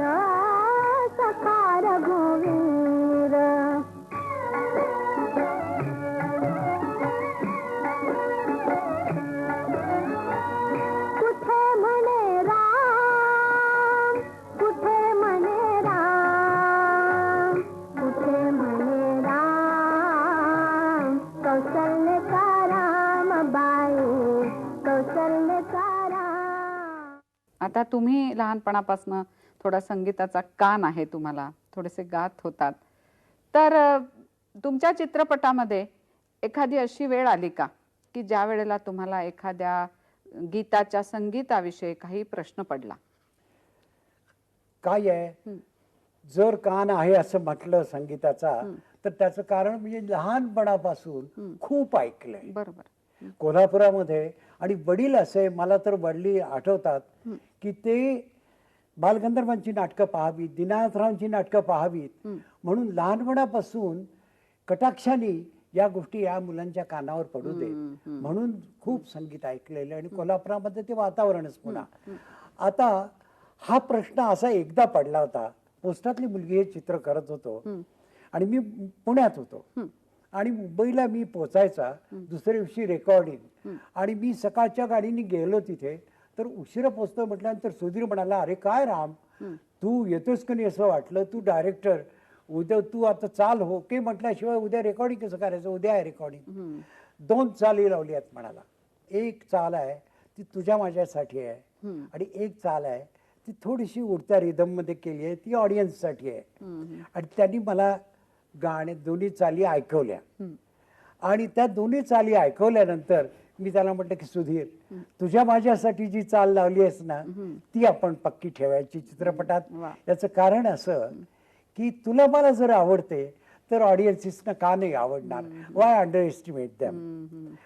सखार घुवीर. तुम्ही लहानपणापासून थोडा संगीताचा कान आहे तुम्हाला, थोडेसे गात होतात, तर तुमच्या चित्रपटामध्ये एखादी अशी वेळ आली का की ज्या वेळेला तुम्हाला एखाद्या गीताच्या संगीताविषयी काही प्रश्न पडला? काय आहे, जर कान आहे असं म्हटलं संगीताचा, तर त्याचं कारण म्हणजे लहानपणापासून खूप ऐकलंय. बरोबर. कोल्हापुरामध्ये आणि वडील असे, मला तर वडील आठवतात की ते बालगंधर्वांची नाटकं पाहावीत, दीनानाथरावांची नाटकं पाहावीत म्हणून लहानपणापासून कटाक्षाने या गोष्टी या मुलांच्या कानावर पडू देत म्हणून खूप संगीत ऐकलेलं. आणि कोल्हापुरामध्ये ते वातावरणच पुन्हा. आता हा प्रश्न असा एकदा पडला होता, पोस्टातली मुलगी हे चित्र करत होतो आणि मी पुण्यात होतो आणि मुंबईला मी पोचायचा दुसऱ्या दिवशी रेकॉर्डिंग, आणि मी सकाळच्या गाडीने गेलो तिथे, तर उशिरा पोचतो म्हटल्यानंतर सुधीर म्हणाला, अरे काय राम, तू येतोस का नाही असं वाटलं, तू डायरेक्टर, उद्या तू आता चाल हो की म्हटल्याशिवाय उद्या रेकॉर्डिंग कसं करायचं, उद्या आहे रेकॉर्डिंग. 2 चाली लावली आहेत म्हणाला. एक चाल आहे ती तुझ्या माझ्यासाठी आहे आणि एक चाल आहे ती थोडीशी उडत्या रिदम मध्ये केली आहे, ती ऑडियन्ससाठी आहे. आणि त्यांनी मला गाणे दोन्ही चाली ऐकवल्या आणि त्या दोन्ही चाली ऐकवल्यानंतर मी त्याला म्हटलं की सुधीर, तुझ्या माझ्यासाठी जी चाल लावली आहेस ना ती आपण पक्की ठेवायची चित्रपटात. याचं कारण असं की तुला मला जर आवडते तर ऑडियन्सेसना का नाही आवडणार, वाय अंडर एस्टिमेट दॅम.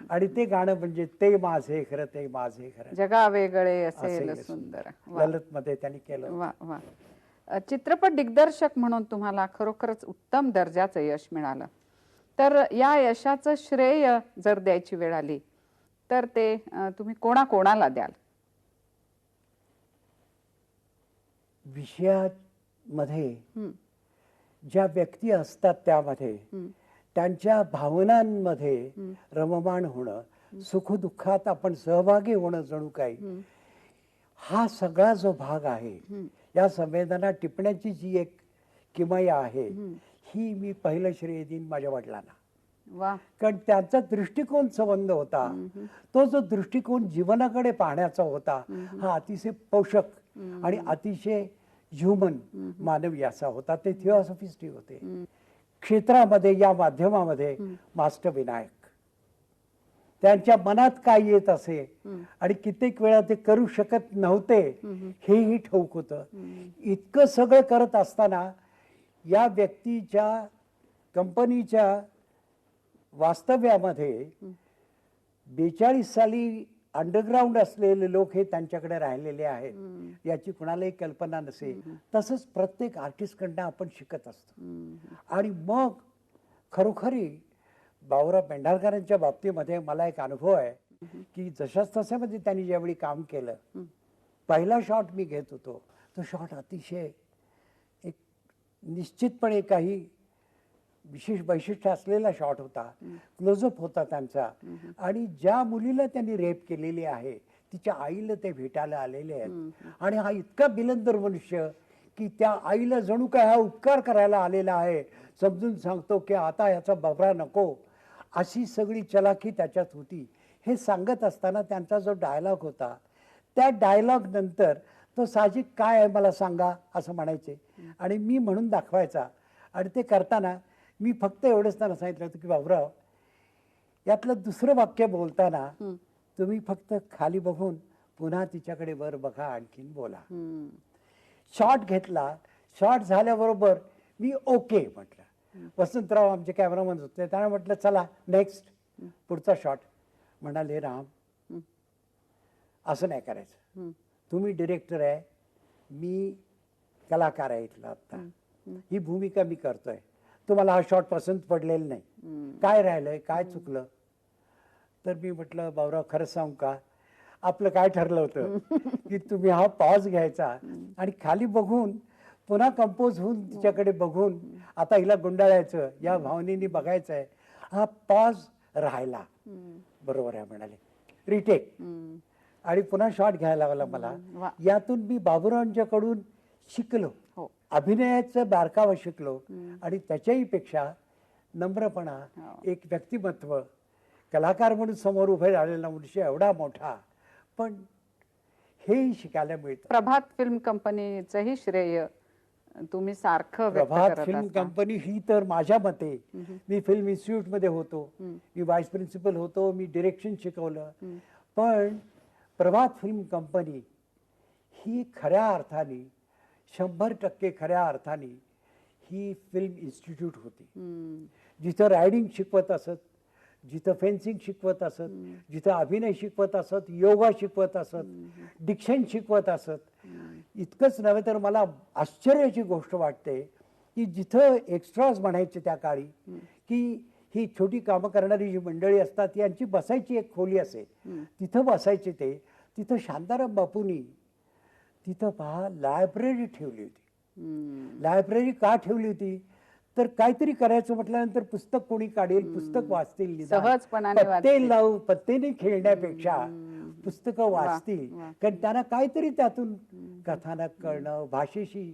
आणि ते गाणं म्हणजे ते माझे खरं, ते माझे खरं, जगा वेगळे असेल सुंदर, ललित मध्ये त्यांनी केलं. वा वा. चित्रपट दिग्दर्शक म्हणून तुम्हाला खरोखरच उत्तम दर्जाचं यश मिळालं, तर या यशाचं श्रेय जर द्यायची वेळ आली तर ते तुम्ही कोणाकोणाला द्याल? विषयामध्ये ज्या व्यक्ती असतात त्यामध्ये त्यांच्या भावनांमध्ये रममाण होणं, सुखदुःखात आपण सहभागी होणं, जणू काही हा सगळा जो भाग आहे, या संवेदना टिपण्याची जी एक किमया आहे, ही मी पहिलं श्रेय देईन माझ्या वडिलांना. वा. कारण त्यांचा दृष्टिकोन संबंध होता, तो जो दृष्टिकोन जीवनाकडे पाहण्याचा होता हा अतिशय पोषक आणि अतिशय ह्युमन, मानवी असा होता. ते थिओसॉफिस्ट होते. क्षेत्रामध्ये या माध्यमामध्ये मास्टर विनायक, त्यांच्या मनात काय येत असे आणि कित्येक वेळा ते करू शकत नव्हते हेही ठाऊक होतं. इतकं सगळं करत असताना या व्यक्तीच्या कंपनीच्या वास्तव्यामध्ये 42 साली अंडरग्राऊंड असलेले लोक हे त्यांच्याकडे राहिलेले आहेत, याची कुणालाही कल्पना नसे. तसंच प्रत्येक आर्टिस्टकडनं आपण शिकत असतो. आणि मग खरोखरी बाबूराव पेंढारकरांच्या बाबतीमध्ये मला एक अनुभव आहे की जशाच तशामध्ये त्यांनी ज्यावेळी काम केलं, पहिला शॉट मी घेत होतो, तो शॉट अतिशय एक निश्चितपणे काही विशेष वैशिष्ट्य असलेला शॉट होता, क्लोजअप होता त्यांचा. आणि ज्या मुलीला त्यांनी रेप केलेली आहे तिच्या आईला ते भेटायला आलेले आहेत आणि हा इतका बिलंदर मनुष्य की त्या आईला जणू काय हा उपकार करायला आलेला आहे, समजून सांगतो की आता याचा बबरा नको, अशी सगळी चलाखी त्याच्यात होती. हे सांगत असताना त्यांचा जो डायलॉग होता, त्या डायलॉग नंतर तो साहजिक काय आहे मला सांगा असं म्हणायचे आणि मी म्हणून दाखवायचा. आणि ते करताना मी फक्त एवढंच त्यांना सांगितलं होतं की बाबूराव, यातलं दुसरं वाक्य बोलताना तुम्ही फक्त खाली बघून पुन्हा तिच्याकडे वर बघा, आणखीन बोला. शॉट घेतला. शॉट झाल्याबरोबर मी ओके म्हटलं. वसंतराव आमचे कॅमेरामन होते, त्यांना म्हटलं चला नेक्स्ट, पुढचा शॉट. म्हणाले राम, असं नाही करायचं, तुम्ही डिरेक्टर आहे, मी कलाकार आहे इथला, आता ही भूमिका मी करतोय, तुम्हाला हा शॉट पसंत पडलेला नाही, काय राहिलंय, काय चुकलं? तर मी म्हटलं बाबूराव खरंच सांगू का, आपलं काय ठरलं होतं की तुम्ही हा पॉज घ्यायचा आणि खाली बघून पुन्हा कंपोज होऊन तिच्याकडे बघून आता हिला गुंडाळायचं या भावनेने बघायचं आहे, हा पॉज राहिला. बरोबर आहे म्हणाले, रिटेक. आणि पुन्हा शॉट घ्यायला लागला मला. यातून मी बाबूरावांच्याकडून शिकलो, अभिनयाचं बारकावं शिकलो आणि त्याच्याही पेक्षा नम्रपणा, एक व्यक्तिमत्व, कलाकार म्हणून समोर उभे राहिलेला मनुष्य एवढा मोठा, पण हे शिकायला मिळतं. प्रभात फिल्म कंपनीचंही श्रेय तुम्ही सारखं व्यक्त प्रभात करत फिल्म असता. कंपनी ही तर माझ्या मते, मी फिल्म इन्स्टिट्यूट मध्ये होतो, मी व्हाईस प्रिन्सिपल होतो, मी डिरेक्शन शिकवलं, पण प्रभात फिल्म कंपनी ही खऱ्या अर्थाने 100% खऱ्या अर्थाने ही फिल्म इन्स्टिट्यूट होती. जिथं रायडिंग शिकवत असत, जिथं फेन्सिंग शिकवत असत, जिथं अभिनय शिकवत असत, योगा शिकवत असत, डिक्शन शिकवत असत. इतकंच नव्हे तर मला आश्चर्याची गोष्ट वाटते की जिथं एक्स्ट्राज म्हणायचे त्या काळी, की ही छोटी कामं करणारी जी मंडळी असतात यांची बसायची एक खोली असेल, तिथं बसायचे ते. तिथं शांताराम बापूंनी तिथं पहा लायब्ररी ठेवली होती. लायब्ररी का ठेवली होती तर काहीतरी करायचं म्हटल्यानंतर पुस्तक कोणी काढेल, पुस्तक वाचतील, निदान. सहजपणाने वाचतील. पत्तेने खेळण्यापेक्षा पुस्तकं वाचतील, कारण त्यांना काहीतरी त्यातून कथानक कळणं, भाषेशी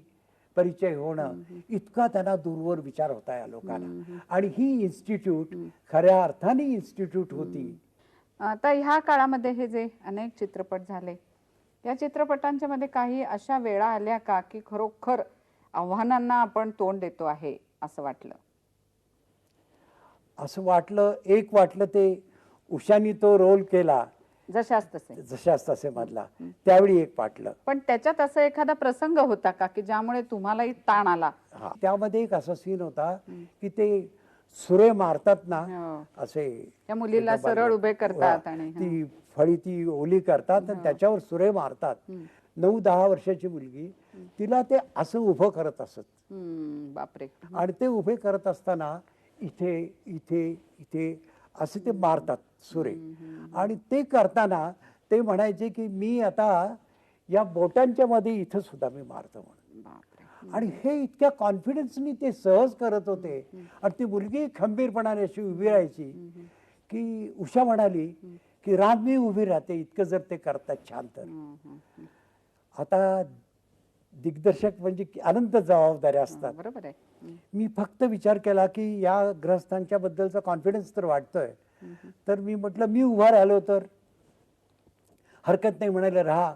परिचय होणं, इतका त्यांना दूरवर विचार होता या लोकांना. आणि ही इन्स्टिट्यूट खऱ्या अर्थाने इन्स्टिट्यूट होती. आता ह्या काळामध्ये हे जे अनेक चित्रपट झाले, या चित्रपटांच्या मध्ये काही अशा वेळा आल्या का की खरोखर आव्हानांना आपण तोंड देतो आहे असं वाटलं? असं वाटलं ते उषानी तो रोल केला जशाच तसे. जशाच तसे मधला, त्यावेळी एक वाटलं. पण त्याच्यात असं एखादा प्रसंग होता का की ज्यामुळे तुम्हालाही ताण आला? हा, त्यामध्ये एक असा सीन होता की ते सुरे मारतात ना, हो. असे त्या मुलीला सरळ उभे करतात आणि ती फळी ती ओली करतात आणि त्याच्यावर सुरे मारतात. 9-10 वर्षाची मुलगी, तिला ते असं उभं करत असत. बापरे. आणि ते उभे करत असताना इथे इथे इथे असे ते मारतात सुरे. आणि ते करताना ते म्हणायचे की मी आता या बोटांच्या मध्ये इथं सुद्धा मी मारतो म्हणून. बापरे. आणि हे इतक्या कॉन्फिडन्सनी ते सहज करत होते. आणि ती मुलगी खंबीरपणाने अशी उभी राहायची की उषा म्हणाली की राम मी उभी राहते इतकं जर ते करतात छान तर. आता दिग्दर्शक म्हणजे अनंत जबाबदाऱ्या असतात. बरोबर आहे. मी फक्त विचार केला की या ग्रस्तांच्या बद्दलचा कॉन्फिडन्स तर वाटतोय, तर मी म्हटलं मी उभा राहिलो तर हरकत नाही. म्हणाले राहा,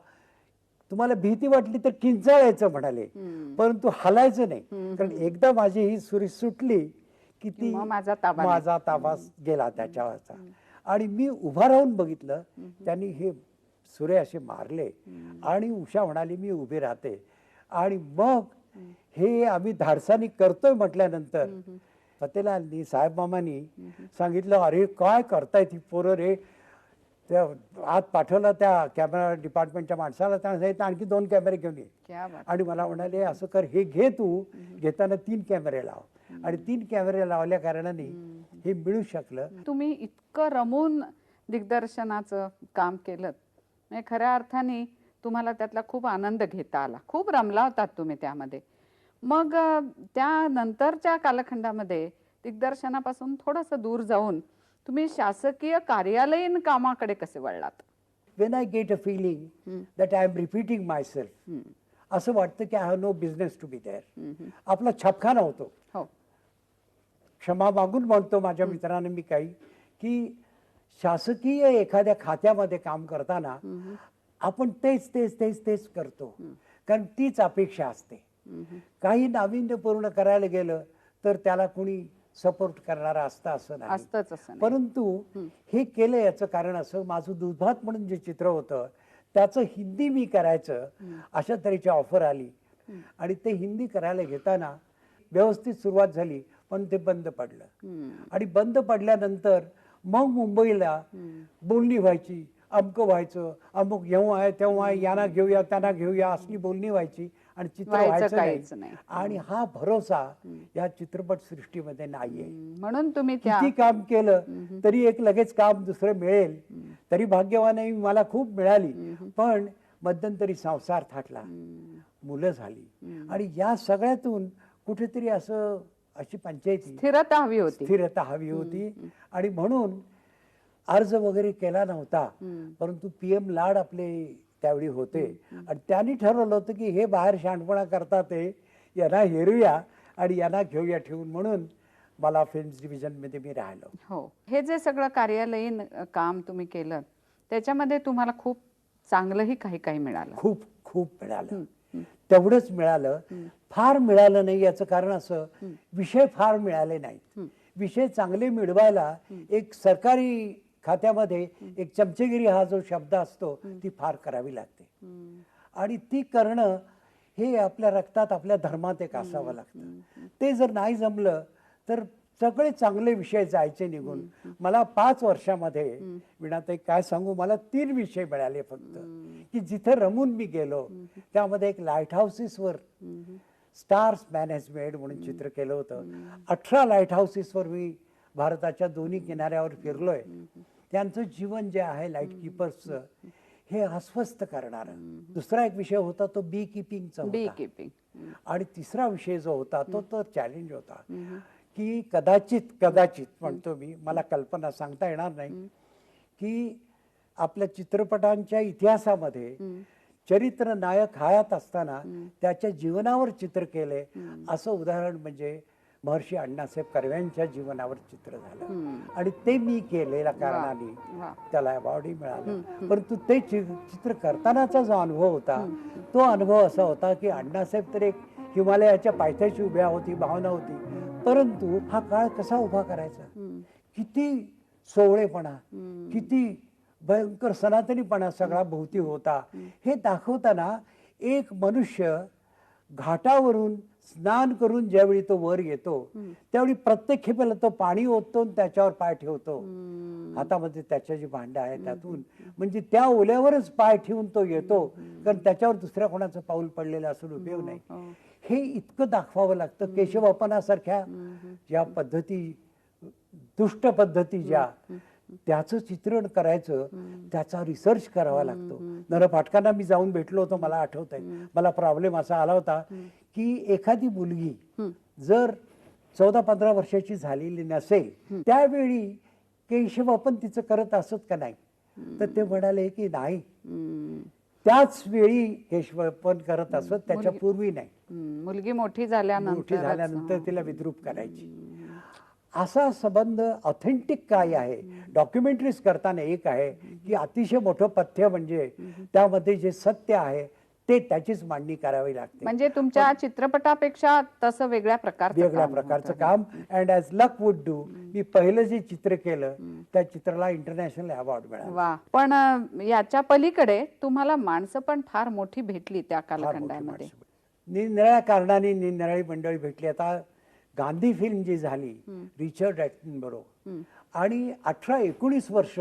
तुम्हाला भीती वाटली तर किंचाळायचं म्हणाले, परंतु हलायचं नाही. कारण एकदा माझी ही सुरी सुटली की ती माझा ताबा गेला त्याच्यावरचा. आणि मी उभा राहून बघितलं, त्यांनी हे सुरे असे मारले आणि उषा म्हणाली मी उभी राहते. आणि मग हे आम्ही धाडसानी करतोय म्हटल्यानंतर फतेलालनी साहेब मामानी सांगितलं, अरे काय करताय ती पोरं रे. त्या आत पाठवलं त्या कॅमेरा डिपार्टमेंटच्या माणसाला, त्यांना सांगितलं आणखी 2 कॅमेरे घेऊन ये. आणि मला म्हणाले असं कर, हे घे तू, घेताना 3 कॅमेरे लाव. आणि 3 कॅमेरे लावल्या कारणाने हे मिळू शकलं. तुम्ही इतकं रमून दिग्दर्शनाचं काम केलं, म्हणजे खऱ्या अर्थाने तुम्हाला त्यातला खूप आनंद घेता आला, खूप रमला होतात तुम्ही त्यामध्ये. मग त्यानंतरच्या कालखंडामध्ये दिग्दर्शनापासून थोडंसं दूर जाऊन तुम्ही शासकीय कार्यालयीन कामाकडे कसे वळलात? When I get a feeling that I am repeating myself, असं वाटतं की I have no business to be there. आपला छापखाना होतो. हो. क्षमा मागून म्हणतो माझ्या मित्रांनी मी काही, की शासकीय एखाद्या खात्यामध्ये काम करताना आपण तेच करतो, कारण तीच अपेक्षा असते. काही नाविन्यपूर्ण करायला गेलं तर त्याला कोणी सपोर्ट करणारा असतं असं नाही. परंतु हे केलं याचं कारण असं, माझं दुधात म्हणून जे चित्र होतं त्याचं हिंदी मी करायचं अशा तऱ्हेची ऑफर आली. आणि ते हिंदी करायला घेताना व्यवस्थित सुरुवात झाली, पण ते बंद पडलं. आणि बंद पडल्यानंतर मग मुंबईला बोलणी व्हायची, अमकं व्हायचं, अमुक येऊ आहे तेव्हा आहे, यांना घेऊया त्यांना घेऊया असली बोलणी व्हायची आणि चित्र व्हायचं नाही. आणि हा भरोसा या चित्रपट सृष्टीमध्ये नाहीये. म्हणून तुम्ही किती काम केलं तरी एक लगेच काम दुसरं मिळेल, तरी भाग्यवान मला खूप मिळाली. पण मध्यंतरी संसार थाटला, मुलं झाली, आणि या सगळ्यातून कुठेतरी अशी पंचायती स्थिरता हवी होती. आणि म्हणून अर्ज वगैरे केला नव्हता, परंतु PM लाड आपले त्यावेळी होते आणि त्यांनी ठरवलं होतं की हे बाहेर शहाणपणा करतात, यांना हेरूया आणि यांना घेऊया ठेवून, म्हणून मला फिल्म्स डिव्हिजन मध्ये मी राहिलो. हो. हे जे सगळं कार्यालयीन काम तुम्ही केलं त्याच्यामध्ये तुम्हाला खूप चांगलंही काही काही मिळालं. खूप खूप मिळालं. तेवढंच मिळालं, फार मिळालं नाही. याचं कारण असं, विषय फार मिळाले नाहीत. विषय चांगले मिळवायला एक सरकारी खात्यामध्ये एक चमचेगिरी हा जो शब्द असतो ती फार करावी लागते. आणि ती करणं हे आपल्या रक्तात, आपल्या धर्मात एक असावं लागतं. ते जर नाही जमलं तर सगळे चांगले विषय जायचे निघून. मला 5 वर्षामध्ये विणाताई काय सांगू, मला 3 विषय मिळाले फक्त, की जिथे रमून मी गेलो. त्यामध्ये एक लाईट हाऊसेसवर स्टार्स मॅनेजमेंट म्हणून चित्र केलं होतं. 18 लाईट हाऊसेसवर मी भारताच्या दोन्ही किनाऱ्यावर फिरलोय. त्यांचं जीवन जे आहे लाईट कीपर्सचं, हे अस्वस्थ करणारं. दुसरा एक विषय होता तो बी किपिंगचा बी होता. किपिंग. आणि तिसरा विषय जो होता तो चॅलेंज होता, की कदाचित म्हणतो मी, मला कल्पना सांगता येणार नाही, की आपल्या चित्रपटांच्या इतिहासामध्ये चरित्र नायक हयात असताना त्याच्या जीवनावर चित्र केले असं उदाहरण म्हणजे महर्षी अण्णासाहेब कर्व्यांच्या जीवनावर चित्र झालं. आणि ते मी केलेल्या कारणाने त्याला अवॉर्डही मिळालं. परंतु ते चित्र करतानाचा जो अनुभव होता तो अनुभव असा होता, की अण्णासाहेब तर एक हिमालयाच्या पायथ्याशी उभ्या होती, भावना होती, परंतु हा काळ कसा उभा करायचा, किती सोवळेपणा, किती भयंकर सनातनीपणा सगळा भोवती होता, हे दाखवताना एक मनुष्य घाटावरून स्नान करून ज्यावेळी तो वर येतो त्यावेळी प्रत्येक खेपेला तो पाणी ओततो आणि त्याच्यावर पाय ठेवतो. हातामध्ये त्याच्या जी भांड आहे त्यातून, म्हणजे त्या ओल्यावरच पाय ठेवून तो येतो, कारण त्याच्यावर दुसऱ्या कोणाचं पाऊल पडलेलं असून उपयोग नाही. हे इतकं दाखवावं लागतं. केशवपनासारख्या ज्या पद्धती, दुष्ट पद्धती ज्या, त्याचं चित्रण करायचं, त्याचा रिसर्च करावा लागतो. नरफाटकांना मी जाऊन भेटलो होतो, मला आठवत आहे. मला प्रॉब्लेम असा आला होता की एखादी मुलगी जर 14-15 वर्षाची झालेली नसेल त्यावेळी केशवपन तिचं करत असत का नाही, तर ते म्हणाले की नाही, त्याच वेळी केशवपन करत असत, त्याच्या पूर्वी नाही. मुलगी मोठी झाल्यानंतर तिला विद्रूप करायची. असा संबंध ऑथेंटिक काय आहे, डॉक्युमेंटरीज करताना एक आहे की अतिशय मोठं पथ्य म्हणजे त्यामध्ये जे सत्य आहे ते त्याचीच मांडणी करावी लागते. म्हणजे तुमच्या चित्रपटापेक्षा तसं वेगळ्या प्रकारचं काम. And as luck would do, मी पहिलं जे चित्र केलं त्या चित्राला इंटरनॅशनल अवॉर्ड मिळाला. वा. पण याच्या पलीकडे तुम्हाला माणसं पण फार मोठी भेटली त्या कालखंडामध्ये. निरनिराळ्या कारणाने निरनिराळी मंडळी भेटली. आता गांधी फिल्म जी झाली रिचर्ड ॲटनबरो, आणि 18-19 वर्ष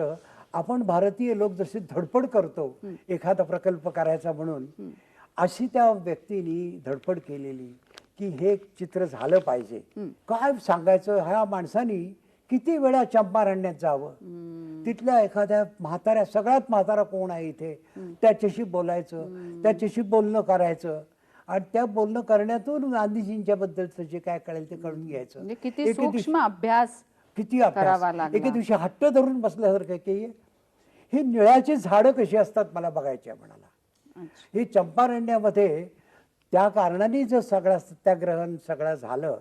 आपण भारतीय लोक जसे धडपड करतो एखादा प्रकल्प करायचा म्हणून, अशी त्या व्यक्तीने धडपड केलेली की हे चित्र झालं पाहिजे. काय सांगायचं, ह्या माणसानी किती वेळा चंपारण्यात जावं, तिथल्या एखाद्या म्हाताऱ्या, सगळ्यात म्हातारा कोण आहे इथे, त्याच्याशी बोलायचं, त्याच्याशी बोलणं करायचं, आणि त्या बोलणं करण्यातून गांधीजींच्या बद्दलचं जे काय कळेल ते कळून घ्यायचं. किती सूक्ष्म अभ्यास, किती अभ्यास. एके दिवशी हट्ट धरून बसल्यासारखं की ही निळ्याची झाडं कशी असतात मला बघायची म्हणाला. हे चंपारण्यामध्ये त्या कारणाने जर सगळा सत्याग्रहण सगळं झालं,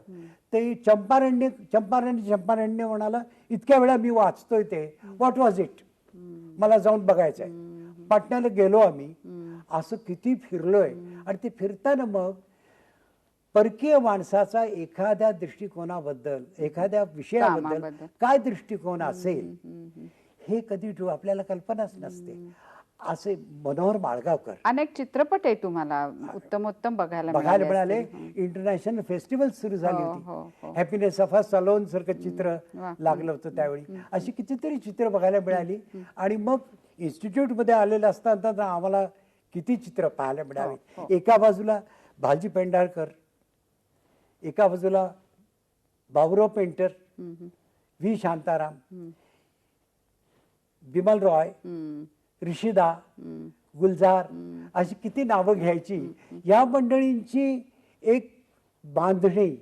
ते चंपारण्य म्हणाला, इतक्या वेळा मी वाचतोय ते, व्हॉट वॉज इट, मला जाऊन बघायचंय. पाटण्याला गेलो आम्ही, असं किती फिरलोय. आणि ते फिरताना मग परकीय माणसाचा एखाद्या दृष्टिकोनाबद्दल, एखाद्या विषयाबद्दल काय दृष्टिकोन असेल हे कधी आपल्याला कल्पनाच नसते. असे मनोहर माळगावकर, अनेक चित्रपट आहे तुम्हाला उत्तम बघायला मिळाले. इंटरनॅशनल फेस्टिवल सुरू झाली होती, हॅपीनेस ऑफ अस अलोन सारखं चित्र लागलं होतं त्यावेळी. अशी कितीतरी चित्र बघायला मिळाली. आणि मग इन्स्टिट्यूट मध्ये आलेलं असताना आम्हाला किती चित्र पाहायला मिळाली. एका बाजूला भालजी पेंढारकर, एका बाजूला बाबुराव पेंटर, व्ही शांताराम, बिमल रॉय, ऋषिदा, गुलजार, अशी किती नावं घ्यायची. या मंडळींची एक बांधणी,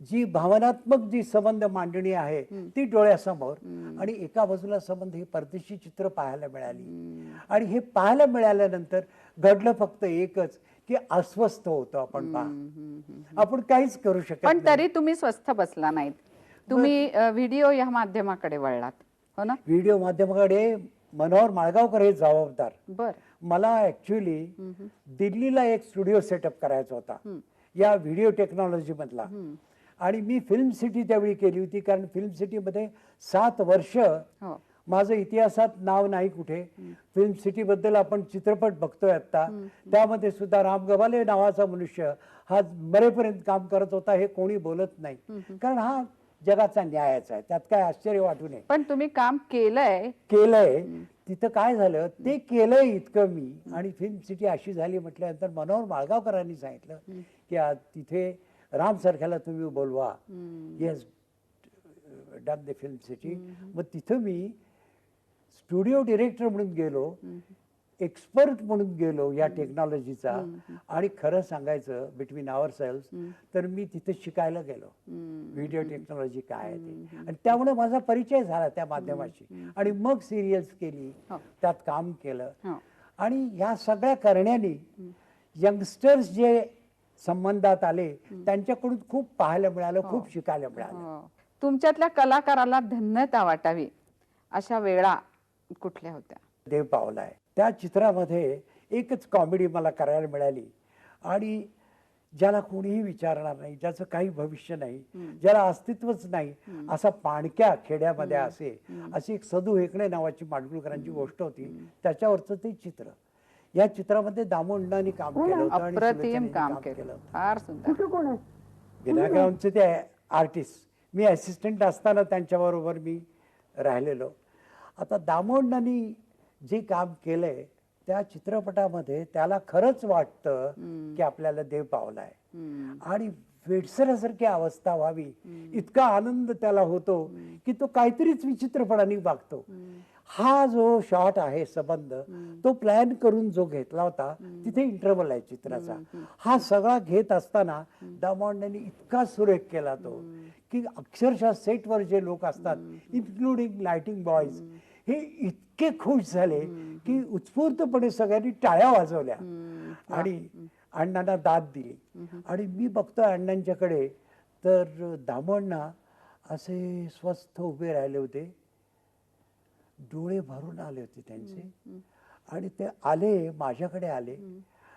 जी भावनात्मक जी संबंध मांडणी आहे ती डोळ्यासमोर, आणि एका बाजूला संबंध ही परदेशी चित्र पाहायला मिळाली. आणि हे पाहायला मिळाल्यानंतर घडलं फक्त एकच की अस्वस्थ होतो आपण. आपण काहीच करू शकत पण तरी तुम्ही स्वस्थ बसला नाहीत. तुम्ही व्हिडिओ या माध्यमाकडे वळलात, हो ना? व्हिडिओ माध्यमाकडे मनोहर माळगावकर हे जबाबदार. मला ऍक्च्युली दिल्लीला एक स्टुडिओ सेटअप करायचा होता या व्हिडिओ टेक्नॉलॉजी मधला. आणि मी फिल्म सिटी त्यावेळी केली होती, कारण फिल्म सिटीमध्ये 7 वर्ष हो. माझं इतिहासात नाव नाही कुठे. फिल्म सिटी बद्दल आपण चित्रपट बघतोय आता, त्यामध्ये सुद्धा राम गव्हाले नावाचा मनुष्य हा मरेपर्यंत काम करत होता, हे कोणी बोलत नाही, कारण हा जगाचा न्यायच आहे, त्यात काय आश्चर्य वाटू नये. पण तुम्ही काम केलंय. तिथं काय झालं, ते केलंय इतकं मी. आणि फिल्म सिटी अशी झाली म्हटल्यानंतर मनोहर माळगावकरांनी सांगितलं की तिथे राम सारख्याला तुम्ही बोलवा. Yes, done the film city. मग तिथं मी स्टुडिओ डिरेक्टर म्हणून गेलो, एक्सपर्ट म्हणून गेलो या टेक्नॉलॉजीचा. आणि खरं सांगायचं बिटवीन आवर सेल्स, तर मी तिथे शिकायला गेलो व्हिडिओ टेक्नॉलॉजी काय आहे ते. आणि त्यामुळे माझा परिचय झाला त्या माध्यमाशी. आणि मग सिरियल्स केली, त्यात काम केलं. आणि ह्या सगळ्या करण्याने यंगस्टर्स जे संबंधात आले त्यांच्याकडून खूप पाहायला मिळालं, खूप शिकायला मिळालं. तुमच्यातल्या कलाकाराला धन्यता वाटावी अशा वेळा कुठल्या होत्या? देव पावलाय त्या चित्रामध्ये एकच कॉमेडी मला करायला मिळाली, आणि ज्याला कोणीही विचारणार नाही, ज्याचं काही भविष्य नाही, ज्याला अस्तित्वच नाही, असा पाणक्या खेड्यामध्ये अशी एक सदू हेकणे नावाची माडगुळकरांची गोष्ट होती, त्याच्यावरचं ते चित्र. या चित्रामध्ये दामोंडांनी काम केलं होतं आणि अप्रतिम सुलोचनांनी काम केलं, फार सुंदर. कुठं कोण आहे? विनायकरावांचे ते आर्टिस्ट, मी असिस्टंट असताना त्यांच्याबरोबर मी राहिलेलो. आता दामोंडांनी जे काम केलंय त्या चित्रपटामध्ये त्याला खरंच वाटतं की आपल्याला देव पावलाय, आणि वेडसरासारखी अवस्था व्हावी इतका आनंद त्याला होतो की तो काहीतरीच विचित्रपणाने वागतो. हा जो शॉट आहे संबंध, तो प्लॅन करून जो घेतला होता, तिथे इंटरव्हल आहे चित्राचा, हा सगळा घेत असताना दामोंडांनी इतका सुरेख केला तो की अक्षरशः सेटवर जे लोक असतात, इन्क्लुडिंग लाइटिंग बॉयज, हे इतके खुश झाले की उत्स्फूर्तपणे सगळ्यांनी टाळ्या वाजवल्या आणि अण्णांना दाद दिली. आणि मी बघतोय अण्णांच्याकडे, तर दामोंडा असे स्वस्थ उभे राहिले होते, डोळे भरून आले होते त्यांचे. आणि ते आले, माझ्याकडे आले,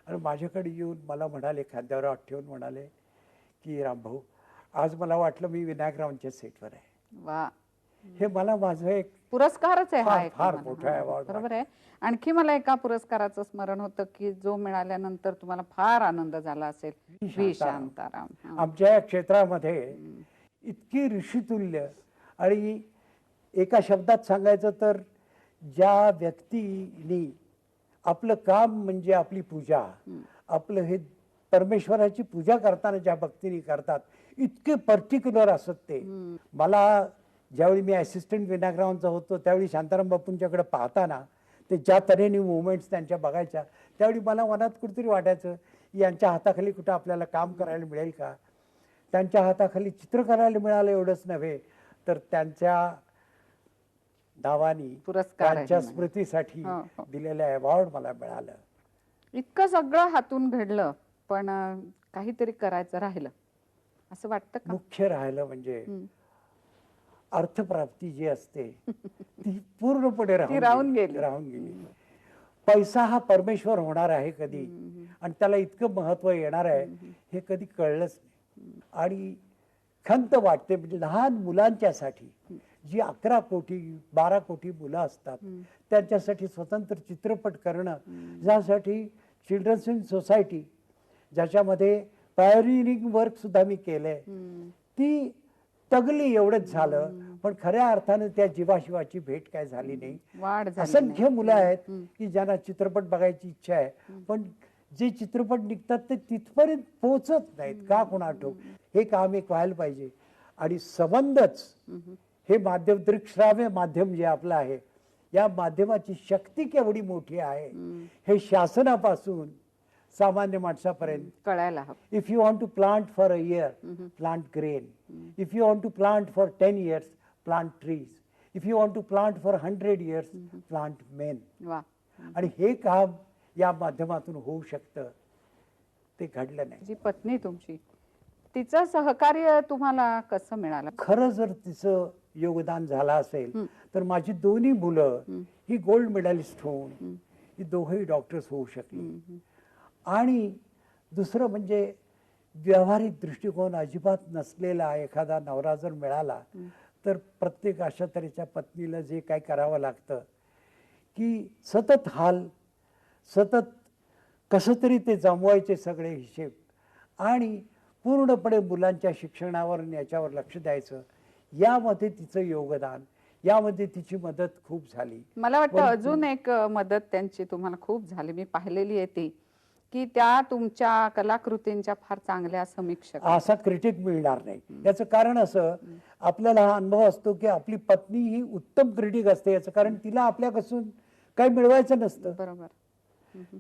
आणि माझ्याकडे येऊन मला म्हणाले, खांद्यावर हात ठेवून म्हणाले की रामभाऊ, आज मला वाटलं मी विनायकरावांच्या सेटवर आहे. वा, हे मला माझं एक पुरस्कारच आहे हा एक फार तुम्हाला. मोठा अवॉर्ड. बरोबर आहे. आणखी मला एका पुरस्काराचं स्मरण होतं की जो मिळाल्यानंतर तुम्हाला फार आनंद झाला असेल, व्ही शांताराम. आमच्या या क्षेत्रामध्ये इतकी ऋषितुल्य, आणि एका शब्दात सांगायचं तर ज्या व्यक्तीनी आपलं काम म्हणजे आपली पूजा, आपलं हे परमेश्वराची पूजा करताना ज्या भक्तीने करतात, इतके पर्टिक्युलर असत ते. मला ज्यावेळी मी असिस्टंट विनायकरावांचा होतो त्यावेळी शांताराम बापूंच्याकडे पाहताना ते ज्या तऱ्हेने मुवमेंट्स त्यांच्या बघायच्या, त्यावेळी मला मनात कुठेतरी वाटायचं यांच्या हाताखाली कुठं आपल्याला काम करायला मिळेल का. त्यांच्या हाताखाली चित्र करायला मिळालं एवढंच नव्हे, तर त्यांच्या नावानी त्यांच्या स्मृतीसाठी दिलेलं अवॉर्ड मला मिळालं. इतकं सगळं हातून घडलं, पण काहीतरी करायचं राहिलं असं वाटतं का? मुख्य राहिलं म्हणजे अर्थप्राप्ती जी असते ती पूर्णपणे राहून गेली. पैसा हा परमेश्वर होणार आहे कधी, आणि त्याला इतकं महत्व येणार आहे हे कधी कळलंच नाही. आणि खंत वाटते, म्हणजे लहान मुलांच्यासाठी जी 11 कोटी 12 कोटी मुलं असतात त्यांच्यासाठी स्वतंत्र चित्रपट करणं, ज्यासाठी चिल्ड्रन्स इन सोसायटी, ज्याच्यामध्ये पायोनियरिंग वर्क सुद्धा मी केलंय, ती तगली एवढंच झालं, पण खऱ्या अर्थानं त्या जीवाशिवाची भेट काय झाली नाही. असंख्य मुलं आहेत की ज्यांना चित्रपट बघायची इच्छा आहे, पण जे चित्रपट निघतात ते तिथपर्यंत पोहोचत नाहीत का कोणा ठाऊक. हे काम एक व्हायला पाहिजे. आणि संबंधच हे माध्यम, दृकश्राव्य माध्यम जे आपलं आहे, या माध्यमाची शक्ती केवढी मोठी आहे हे शासनापासून सामान्य माणसापर्यंत कळायला हवं. If you want to plant for a year, plant grain. If you want to plant for 10 years, plant trees. If you want to plant for 100 years, plant men. आणि हे काम या माध्यमातून होऊ शकतं, ते घडलं नाही. जी पत्नी तुमची, तिचं सहकार्य तुम्हाला कसं मिळालं? खरं जर तिचं योगदान झालं असेल तर माझी दोन्ही मुलं ही गोल्ड मेडलिस्ट होऊन ही दोघंही डॉक्टर्स होऊ शकले. आणि दुसरं म्हणजे व्यावहारिक दृष्टिकोन अजिबात नसलेला एखादा नवरा जर मिळाला तर प्रत्येक अशा तऱ्हेच्या पत्नीला जे काही करावं लागतं की सतत सतत कसं तरी ते जमवायचे सगळे हिशेब आणि पूर्णपणे मुलांच्या शिक्षणावर आणि याच्यावर लक्ष द्यायचं. यामध्ये तिचं योगदान, यामध्ये तिची मदत खूप झाली. मला वाटतं अजून एक मदत त्यांची तुम्हाला खूप झाली, मी पाहिलेली आहे ती, की त्या तुमच्या कलाकृतींच्या फार चांगल्या समीक्षक. असा क्रिटिक मिळणार नाही. याचं कारण असं, आपल्याला हा अनुभव असतो की आपली पत्नी ही उत्तम क्रिटिक असते. याचं कारण तिला आपल्यापासून काही मिळवायचं नसतं, बरोबर,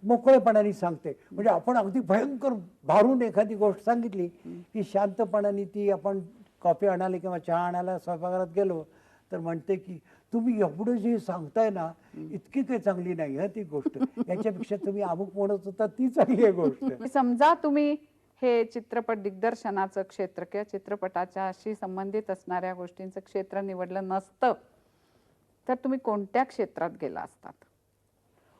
मोकळेपणाने सांगते. म्हणजे आपण अगदी भयंकर भारून एखादी गोष्ट सांगितली की शांतपणाने ती, आपण कॉफी आणायला किंवा चहा आणायला स्वयंपाकघरात गेलो तर म्हणते की तुम्ही एवढं जे सांगताय ना इतकी काही चांगली नाही ती गोष्ट, याच्यापेक्षा तुम्ही अमुक म्हणत होता ती चांगली आहे गोष्ट. समजा तुम्ही हे चित्रपट दिग्दर्शनाचं क्षेत्र किंवा चित्रपटाच्याशी संबंधित असणाऱ्या गोष्टींचं क्षेत्र निवडलं नसतं तर तुम्ही कोणत्या क्षेत्रात गेला असतात?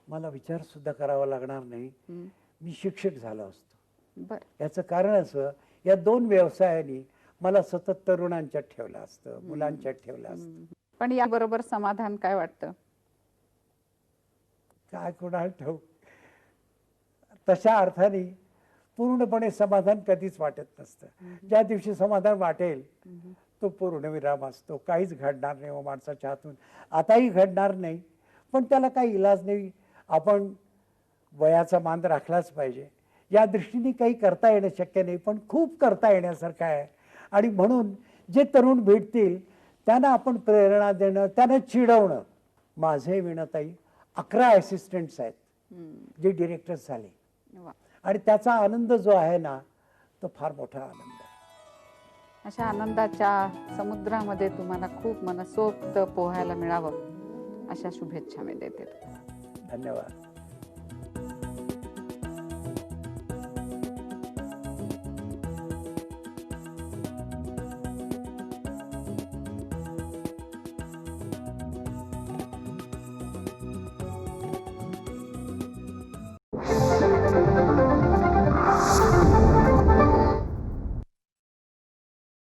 मला विचार सुद्धा करावा लागणार नाही, मी शिक्षक झालो असतो. बर, याचं कारण असं, या दोन व्यवसायाने मला सतत तरुणांच्यात ठेवलं असतं, मुलांच्यात ठेवलं असतं. पण याबरोबर समाधान काय वाटतं? काय कोणाला ठाऊक. तशा अर्थाने पूर्णपणे समाधान कधीच वाटत नसतं. ज्या दिवशी समाधान वाटेल तो पूर्णविराम असतो. काहीच घडणार नाही व माणसाच्या हातून, आताही घडणार नाही. पण त्याला काही इलाज नाही. आपण वयाचा मान राखलाच पाहिजे. या दृष्टीने काही करता येणं शक्य नाही, पण खूप करता येण्यासारखं आहे. आणि म्हणून जे तरुण भेटतील त्यांना आपण प्रेरणा देणं, त्यांना चिडवणं. माझे विणाताई 11 असिस्टंट्स आहेत जे डिरेक्टर्स झाले, वा. आणि त्याचा आनंद जो आहे ना तो फार मोठा आनंद आहे. अशा आनंदाच्या समुद्रामध्ये तुम्हाला खूप मनसोक्त पोहायला मिळावं अशा शुभेच्छा मी देते. धन्यवाद.